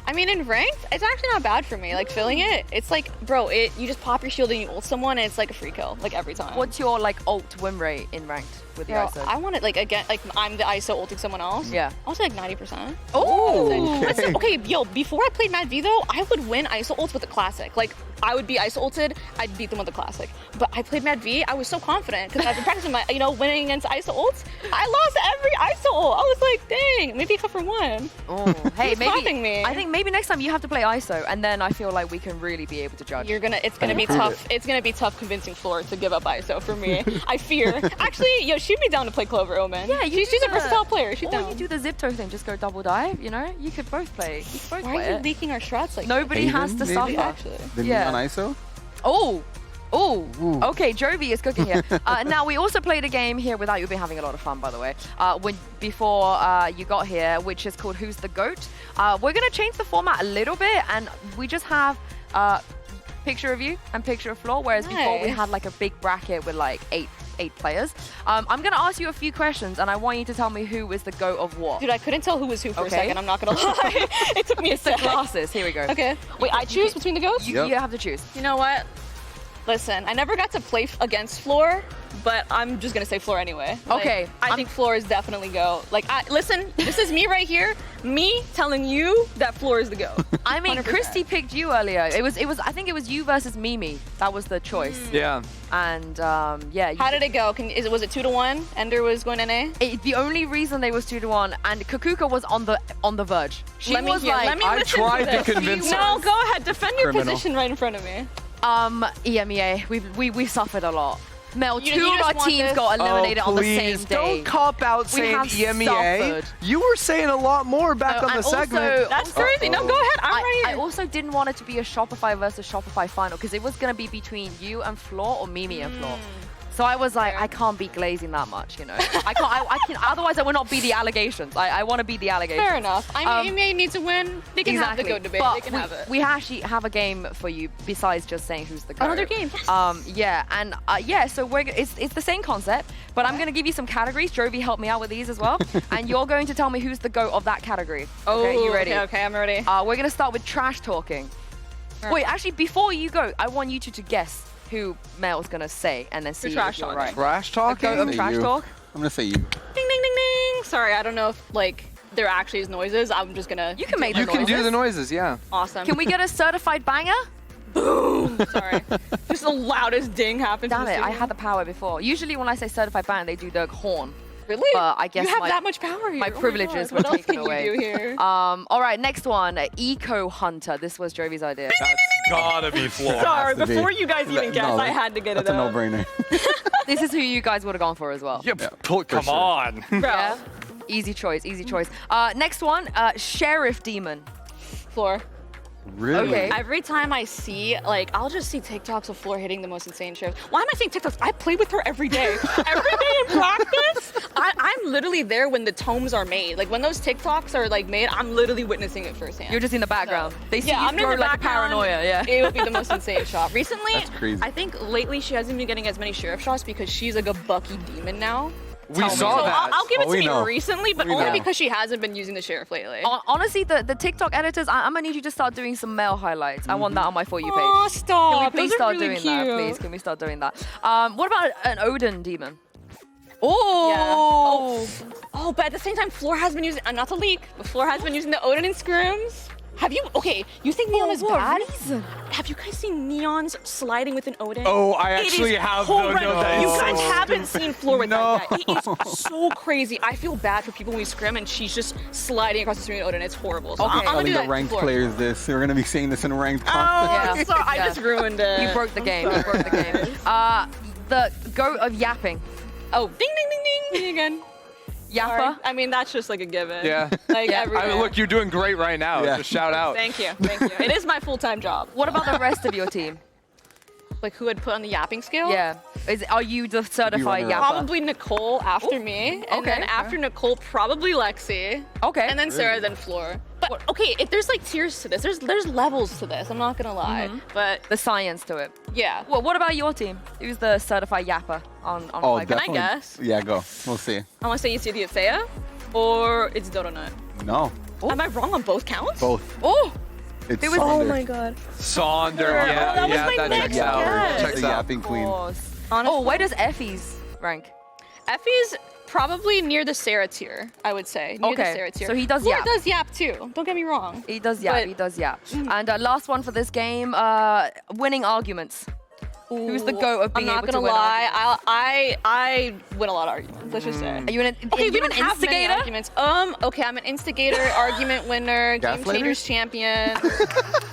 I mean, in ranked, it's actually not bad for me. Like, filling it, it's like, bro, you just pop your shield and you ult someone and it's like a free kill, like every time. What's your like ult win rate in ranked with the Bro, ISO? I want it, like, again, like, I'm the ISO ulting someone else. Yeah. I'll say, like, 90%. Oh! Listen, okay, yo, before I played Mad V, though, I would win ISO ults with the classic. Like, I would be ISO ulted, I'd beat them with the classic. But I played Mad V, I was so confident because I've been practicing my, winning against ISO ults. I lost every ISO ult. I was like, dang, maybe except for one. Oh, hey, Who's clapping maybe me? I think maybe next time you have to play ISO, and then I feel like we can really be able to judge. It's gonna be Prove tough. It's gonna be tough convincing Floor to give up ISO for me. I fear. Actually, yo, she'd be down to play Clover Omen. Yeah, she's a versatile player. She's Or down. you do the Zipto thing, just go double dive. You know, you could both play. You could both Why play are you it. leaking our strats like Nobody Haven, has to maybe? suffer. Actually. The Yeah. neon ISO. Oh. Okay, Jovi is cooking here. Now, we also played a game here without you been having a lot of fun, by the way, before you got here, which is called Who's the GOAT? We're going to change the format a little bit, and we just have picture of you and picture of Floor, whereas before we Nice. had like a big bracket with like eight players. I'm going to ask you a few questions, and I want you to tell me who is the GOAT of what. Dude, I couldn't tell who was who for a Okay. second. I'm not gonna lie. It took me a It's the sec. classes. Here we go. Okay. Wait, I choose between the ghosts? You have to choose. You know what? Listen, I never got to play against Floor, but I'm just gonna say Floor anyway. Like, Okay, I think Floor is definitely go. Like, listen, this is me right here. Me telling you that Floor is the go. I mean, 100%. Christy picked you earlier. It was. I think it was you versus Mimi. That was the choice. Yeah. And yeah. How did it go? Was it 2-1? Ender was going NA. The only reason they was 2-1, and Kakuka was on the verge. She Let me was hear. like, Let me I listen tried to this. convince No, her. go ahead. Defend your Criminal. position right in front of me. EMEA. We suffered a lot. Mel, You two of just our want teams this? got eliminated on the same please, day. don't cop out We saying have EMEA. suffered. You were saying a lot more back on And the segment. also- That's crazy. No, go ahead. I'm right I here. also didn't want it to be a Shopify versus Shopify final because it was going to be between you and Floor or Mimi and Floor. So I was like, I can't be glazing that much, you know. I can't. I can. Otherwise, I will not be the allegations. I want to be the allegations. Fair enough. I mean, EMEA needs to win. They can have the Exactly. GOAT debate. But They can have it. we actually have a game for you besides just saying who's the GOAT. Another game. Yes. Yeah, and so it's the same concept, but I'm going to give you some categories. Jovi helped me out with these as well, and you're going to tell me who's the GOAT of that category. Okay, you ready? Okay, I'm ready. We're going to start with trash talking. Wait, actually, before you go, I want you two to guess who Mel's going to say, and then see trash if you're talking. right. Trash A talking? GOAT of Say trash you. talk? I'm gonna say you. Ding, ding, ding, ding. Sorry, I don't know if like there actually is noises. I'm just gonna. You can make You the can do noises. the noises, yeah. Awesome. Can we get a certified banger? Sorry. Just the loudest ding happens. Damn in the it, I studio. had the power before. Usually when I say certified banger, they do the horn. Really? But I guess you have my- that much power here. my Oh my privileges God. were What else taken can away. you do here? All right, next one, Eco Hunter. This was Jovi's idea. That's gotta be Floor. Sorry, to be. before you guys even guessed, No, I had to get it That's a out. no-brainer. This is who you guys would have gone for as well. Yeah, come sure. on. Bro, Yeah? Easy choice, easy choice. Next one, Sheriff Demon. Floor. Really? Okay. Every time I see, like, I'll just see TikToks of Floor hitting the most insane shows. Why am I saying TikToks? I play with her every day. Every day in practice, I'm literally there when the tomes are made. Like, when those TikToks are, like, made, I'm literally witnessing it firsthand. You're just in the background. They see Yeah, you I'm in throw the like a background. paranoia, yeah. It would be the most insane shot. Recently, That's crazy. I think lately she hasn't been getting as many sheriff shots because she's like a Bucky demon now. We saw So that. I'll give it to we me know. recently, but We only know. because she hasn't been using the sheriff lately. Honestly, the TikTok editors, I'm gonna need you to start doing some male highlights. I want that on my For You page. Aw, stop. Can we please Those are start really doing that, cute. please? Can we start doing that? What about an Odin demon? Oh. Oh, but at the same time, Floor has been using, not to leak, but Floor has been using the Odin and Scrims. Have you, okay, you think Neon is bad? Have you guys seen Neon's sliding with an Odin? Oh, I It is actually have though. No, horrendous. that You is guys so haven't stupid. seen Floor with No. like that. It is so crazy. I feel bad for people when we scrim and she's just sliding across the screen with Odin. It's horrible. So I'm gonna Telling do the that. ranked Floor. players this. We're gonna be saying this in ranked Oh, content. sorry, I just ruined it. You broke the game. You broke the game. The goat of yapping. Oh, ding, ding, ding, ding, ding again. Yapper. Sorry. I mean, that's just like a given. Yeah. Like Yeah. everywhere. Look, you're doing great right now. Yeah. Just shout out. Thank you, thank you. It is my full-time job. What about the rest of your team? Like who had put on the yapping scale? Yeah. Are you the certified runner-up. yapper? Probably Nicole after me, and okay, then after Nicole, probably Lexi, Okay. and then Sarah, then Floor. But okay, there's like tiers to this. There's levels to this. I'm not gonna lie, but the science to it. yeah. Well, what about your team? Who's the certified yapper on Oh, Five? Can I definitely. guess? Yeah, go. We'll see. I want to say it's either Thea or it's Donut. No, Am I wrong on both counts? both. Oh, It's It was- oh Sonder. my god. Sonder. Oh, Yeah, that was yeah, my that next checks out. guess. Checks The out. yapping queen. Honestly. Oh, where does Effie's rank? Effie's probably near the Sarah tier, I would say. Near the Okay, Sarah tier. so he does Floor yap. does yap too. Don't get me wrong. He does yap. But- He does yap. And last one for this game, winning arguments. Who's the goat of being I'm not able to gonna win lie. arguments? I win a lot of arguments. Let's just say. Are you an, Okay, are we you an don't have many instigator? arguments. Okay, I'm an instigator, argument winner, game Gaslighter? changers champion,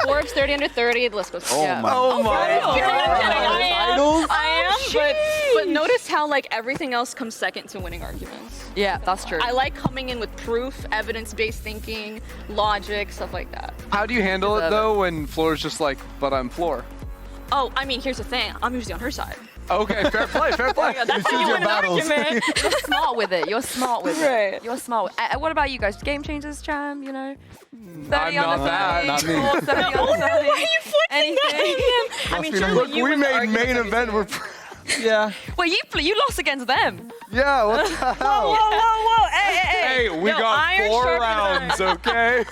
Forbes 30 under 30. The list goes. Oh Yeah. my. Oh my I'm kidding, I'm kidding. God. I am, but notice how like everything else comes second to winning arguments. Yeah, that's true. I like coming in with proof, evidence-based thinking, logic, stuff like that. How do you handle it though when Floor's just like, but I'm Floor? Oh, I mean, here's the thing. I'm usually on her side. Okay, fair play, fair play. Yeah, that's how choose you your win an battles. argument. You're smart with it. You're smart with Right. it. You're smart. What about you guys? Game changers, Cham? You know, 30 I'm under not 30, that. Not me. or 30 under 30. Why are you flicking that Anything? in? I mean, Must be surely Look, you We win the made argument main every event. time. Yeah. Wait, you lost against them. Yeah. What the hell? Whoa! Hey! Hey, we Yo, got iron 4 sharpens rounds, iron.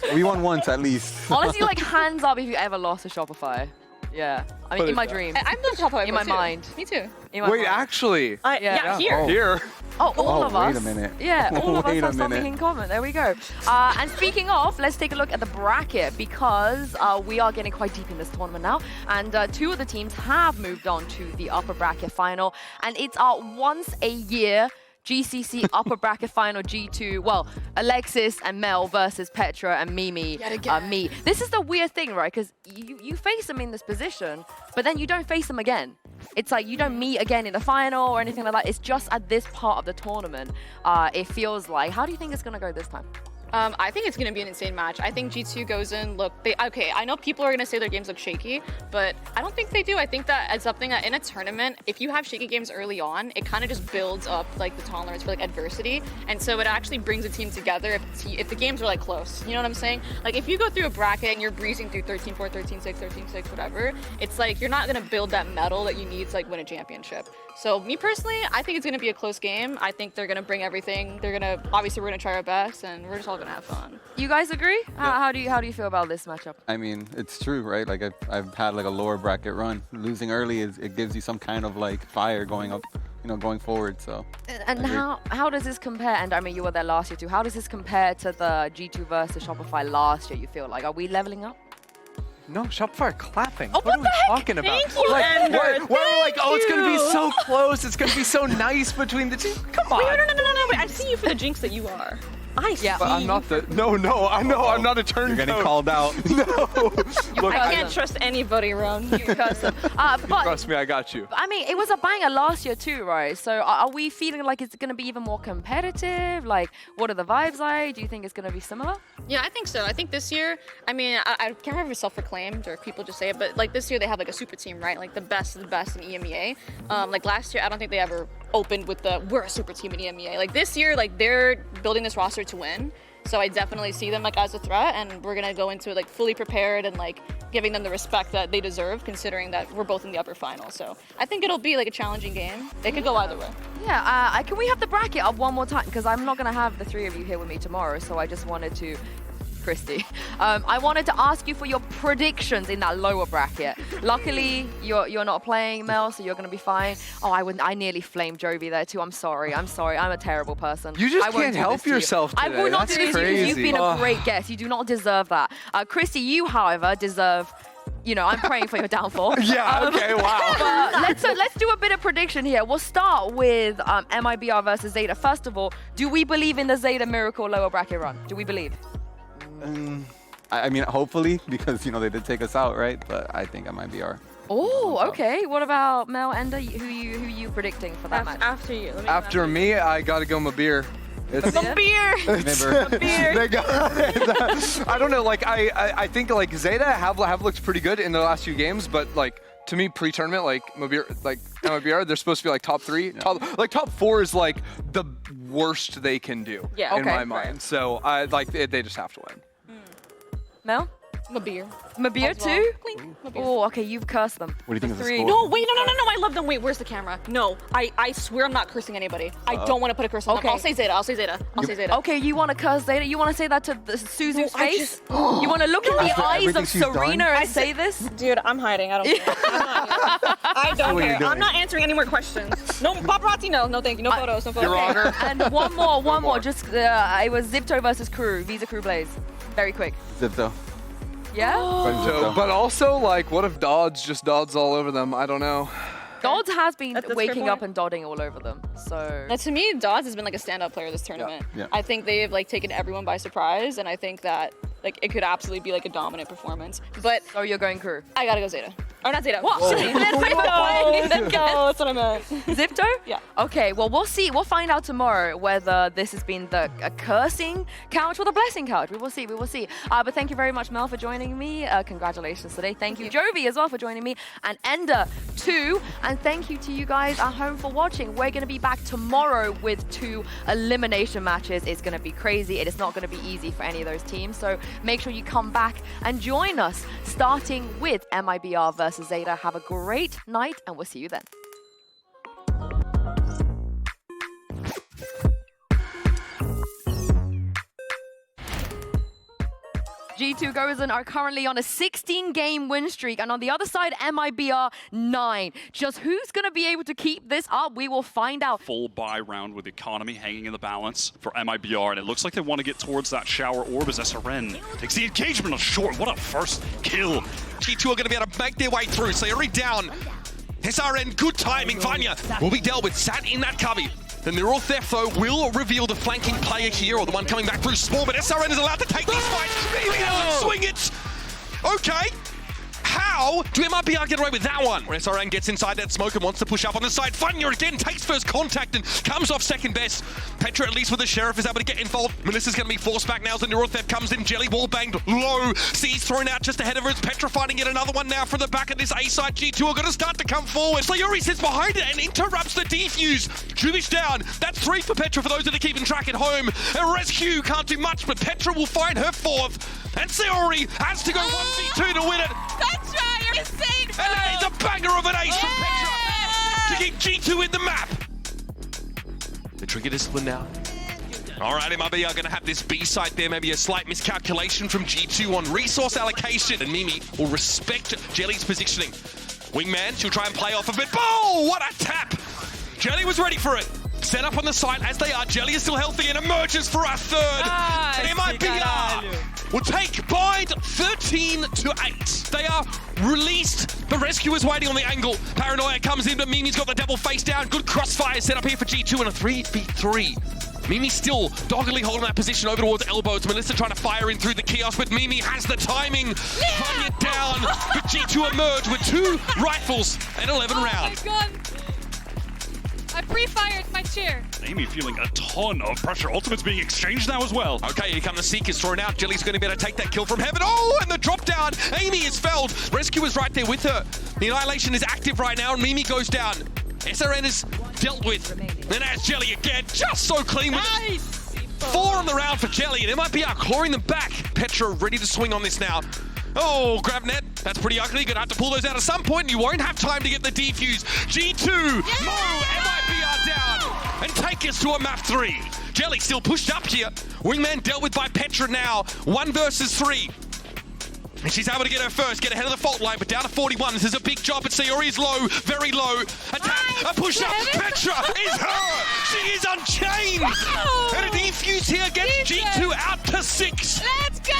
okay? We won once at least. Honestly, like hands up if you ever lost a Shopify. Yeah. I mean, Put in it my down. dream. I'm the top five In my too. mind. Me too. In my Wait, mind. actually, Yeah, here. Oh. here. Oh, all Oh, of us. wait a minute. Yeah, all of us Wait a have something minute. in common. There we go. And speaking of, let's take a look at the bracket because we are getting quite deep in this tournament now. And 2 of the teams have moved on to the upper bracket final. And it's our once a year GCC upper bracket final G2. Well, Alexis and Mel versus Petra and Mimi. Me. This is the weird thing, right? Because you face them in this position, but then you don't face them again. It's like you don't meet again in the final or anything like that. It's just at this part of the tournament. It feels like. How do you think it's gonna go this time? I think it's going to be an insane match. I think G2 goes in, okay, I know people are going to say their games look shaky, but I don't think they do. I think that it's something that in a tournament, if you have shaky games early on, it kind of just builds up like the tolerance for like adversity. And so it actually brings a team together if the games are like close. You know what I'm saying? Like if you go through a bracket and you're breezing through 13-4, 13-6, 13-6, whatever, it's like you're not going to build that medal that you need to like win a championship. So me personally, I think it's going to be a close game. I think they're going to bring everything. Obviously we're going to try our best and we're just all gonna have fun. You guys agree? How do you feel about this matchup? I mean, it's true, right? Like I've had like a lower bracket run. Losing early it gives you some kind of like fire going up, going forward. So. And how does this compare? And I mean, you were there last year too. How does this compare to the G2 versus Shopify last year? You feel like, are we leveling up? No, Shopify are clapping. Oh, what are we talking about? Thank you, like, Ender. we're like, oh, it's gonna be you. so close. It's gonna be so nice between the two. Come on. Wait, no. Wait, I see you for the jinx that you are. I see But I'm not the. No, I know. I'm not a turncoat. You're getting called out. No. Look, I can't trust anybody around you. But trust me, I got you. I mean, it was a banger last year too, right? So are we feeling like it's going to be even more competitive? Like, what are the vibes like? Do you think it's going to be similar? Yeah, I think so. I think this year, I mean, I can't remember if it's self-proclaimed or if people just say it, but like this year they have like a super team, right? Like the best of the best in EMEA. Like last year, I don't think they ever opened with we're a super team in EMEA. Like this year, like they're building this roster to win. So I definitely see them like as a threat, and we're gonna go into it like fully prepared and like giving them the respect that they deserve, considering that we're both in the upper final. So I think it'll be like a challenging game. It could go either way. Yeah, can we have the bracket up one more time? Because I'm not going to have the three of you here with me tomorrow, so I just wanted to... Christy, I wanted to ask you for your predictions in that lower bracket. Luckily, you're not playing, Mel, so you're going to be fine. Oh, I nearly flamed Jovi there too. I'm sorry. I'm a terrible person. You just I won't can't do help this to you. yourself today. I will not That's do this to you because you've crazy. been a great guest. You do not deserve that. Christy, you, however, deserve... You know, I'm praying for your downfall. Yeah, okay, wow. But let's do a bit of prediction here. We'll start with MIBR versus Zeta. First of all, do we believe in the Zeta miracle lower bracket run? Do we believe? I mean, hopefully, because, you know, they did take us out, right? But I think I might be our... Oh, okay. What about Mel, Ender? Who you predicting for that match? After you. After me, I gotta go Mabir. It's beer. They got, I don't know, like I think like Zeta have looked pretty good in the last few games, but like to me pre-tournament like MIBR, they're supposed to be like top 3, top 4 is like the worst they can do in my mind. So I like they just have to win. Mel? Mabir. Mabir too? Oh, okay, you've cursed them. What do you think of the Three. score? No, wait, no, I love them. Wait, where's the camera? No, I swear I'm not cursing anybody. I don't want to put a curse on them. I'll say Zeta. I'll say Zeta. Okay, you want to curse Zeta? You want to say that to Suzu's face? You want to look in the After eyes of everything she's Serena done? and say this? Dude, I'm hiding. I don't care. I don't what you're care. doing. I'm not answering any more questions. No paparazzi, no thank you. No photos, no photos. Your Honor. And one more. Just it was Zipto versus Crew, Visa Crew Blaze. Very quick. Zipto. Yeah? So, but also like, what if Dodds just Dodds all over them? I don't know. Dodds has been That's a fair waking point. up and dodding all over them. So Now, to me, Dodds has been like a standout player this tournament. Yeah. I think they've like taken everyone by surprise, and I think that like it could absolutely be like a dominant performance. But so you're going Crew. I gotta go Zeta. Or not Zeta. What? Silly. Let's go. That's what I meant. Zipto? Yeah. Okay, well, we'll see. We'll find out tomorrow whether this has been a cursing couch or the blessing couch. We will see. But thank you very much, Mel, for joining me. Congratulations today. Thank you, Jovi, as well, for joining me. And Ender, too. And thank you to you guys at home for watching. We're going to be back tomorrow with 2 elimination matches. It's going to be crazy. It is not going to be easy for any of those teams. So make sure you come back and join us, starting with MIBR versus Zeta. Have a great night, and we'll see you then. G2 Gozen are currently on a 16-game win streak, and on the other side, MIBR 9. Just who's going to be able to keep this up? We will find out. Full buy round with economy hanging in the balance for MIBR, and it looks like they want to get towards that shower orb as SRN takes the engagement on short. What a first kill. G2 are going to be able to make their way through, so they're already down. SRN, good timing. Vanya will be dealt with, sat in that cubby. The neural theft, though, will reveal the flanking player here, or the one coming back through small, but SRN is allowed to take these fights. Maybe they'll swing it. Okay. How do MIBR get away with that one? When SRN gets inside that smoke and wants to push up on the side, Vanya again takes first contact and comes off second best. Petra, at least with the Sheriff, is able to get involved. Melissa's going to be forced back now as the neural theft comes in. Jelly wall banged low. C's thrown out just ahead of her. It's Petra fighting yet another one now from the back of this A side. G2 are going to start to come forward. Sayuri sits behind it and interrupts the defuse. Juvish down. That's 3 for Petra for those that are keeping track at home. And Rescue can't do much, but Petra will find her 4th. And Sayuri has to go 1v2 to win it. Petra, you're insane! And that is a banger of an ace from Petra to keep G2 in the map. The trigger discipline now. All right, MIB are going to have this B site there. Maybe a slight miscalculation from G2 on resource allocation. And Mimi will respect Jelly's positioning. Wingman, she'll try and play off of it. Oh, what a tap! Jelly was ready for it. Set up on the site as they are. Jelly is still healthy and emerges for a 3rd. And MIBR will take Bind 13-8. They are released. The rescue is waiting on the angle. Paranoia comes in, but Mimi's got the double face down. Good crossfire set up here for G2 and a 3v3. Mimi still doggedly holding that position over towards elbows. Melissa trying to fire in through the kiosk, but Mimi has the timing. Vanya down, but G2 emerge with 2 rifles and 11 rounds. Oh my god. I pre-fired my chair. Amy feeling a ton of pressure. Ultimate's being exchanged now as well. Okay, here come the Seekers thrown out. Jelly's going to be able to take that kill from Heaven. Oh, and the drop down. Amy is felled. Rescue is right there with her. The Annihilation is active right now, and Mimi goes down. SRN is dealt with. Then as Jelly again, just so clean with it. 4 on the round for Jelly, and it might be clawing them back. Petra ready to swing on this now. Oh, grab net. That's pretty ugly. Gonna have to pull those out at some point, and you won't have time to get the defuse. G2, Mo, MIBR down, and take us to a map 3. Jelly still pushed up here. Wingman dealt with by Petra now. 1 versus 3. And she's able to get her first, get ahead of the fault line, but down to 41. This is a big job, but Sayori is low, very low. Attack, a push up. Petra is her. She is unchained. Wow. And a defuse here gets G2 out to 6. Let's go!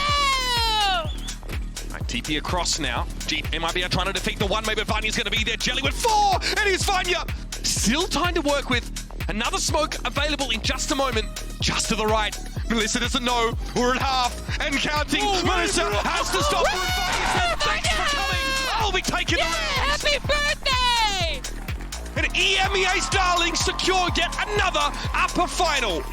Right, TP across now. MIBR trying to defeat the 1, maybe Vanya's going to be there. Jelly with 4, and here's Vanya. Still time to work with. Another smoke available in just a moment. Just to the right. Melissa doesn't know. We're at half and counting. Melissa has to stop. Thanks for coming. I'll be taking the round. Happy birthday! And EMEA's darlings secure yet another upper final.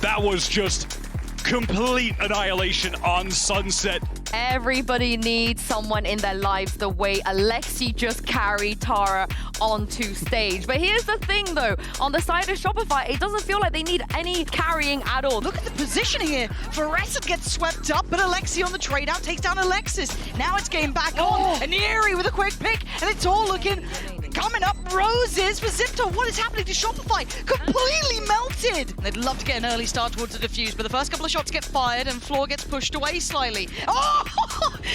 That was just complete annihilation on Sunset. Everybody needs someone in their lives the way Alexi just carried Tara onto stage. But here's the thing though, on the side of Shopify, it doesn't feel like they need any carrying at all. Look at the positioning here. Verizon gets swept up, but Alexi on the trade out takes down Alexis. Now it's game back on. And Neri with a quick pick, and it's all looking coming up roses for Zipto. What is happening to Shopify? Completely melted. They'd love to get an early start towards the defuse, but the first couple of shots get fired and Floor gets pushed away slightly. Oh!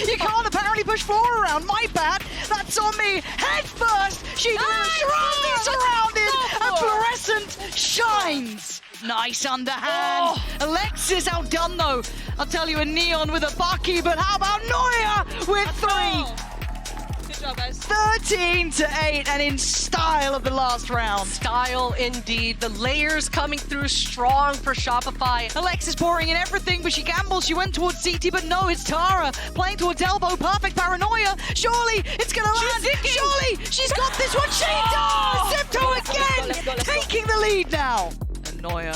You can't apparently push Floor around. My bad. That's on me. Head first. She's surrounded, and Fluorescent shines. Nice underhand. Alexis outdone though. I'll tell you, a Neon with a Bucky, but how about Neuer with 3? Good job, guys. 13-8, and in style of the last round. Style indeed. The layers coming through strong for Shopify. Alexis pouring in everything, but she gambles. She went towards CT, but no, it's Tara playing towards elbow. Perfect paranoia. Surely it's gonna land. Surely she's got this one. She does. Zipto again, taking the lead now. And Neuer.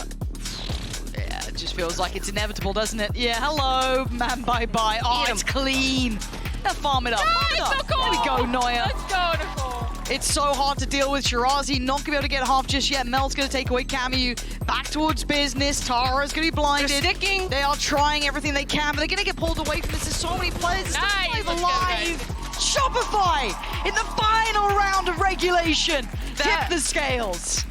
Yeah, it just feels like it's inevitable, doesn't it? Yeah, hello, man, bye-bye. Oh, it's clean. Now farm it up. There we go, Neuer. Let's go, Nicole. It's so hard to deal with. Shirazi not going to be able to get half just yet. Mel's going to take away Camu. Back towards business. Tara's going to be blinded. They're sticking. They are trying everything they can, but they're going to get pulled away from this. There's so many players. It's Nice. still alive. Shopify in the final round of regulation. Tip the scales.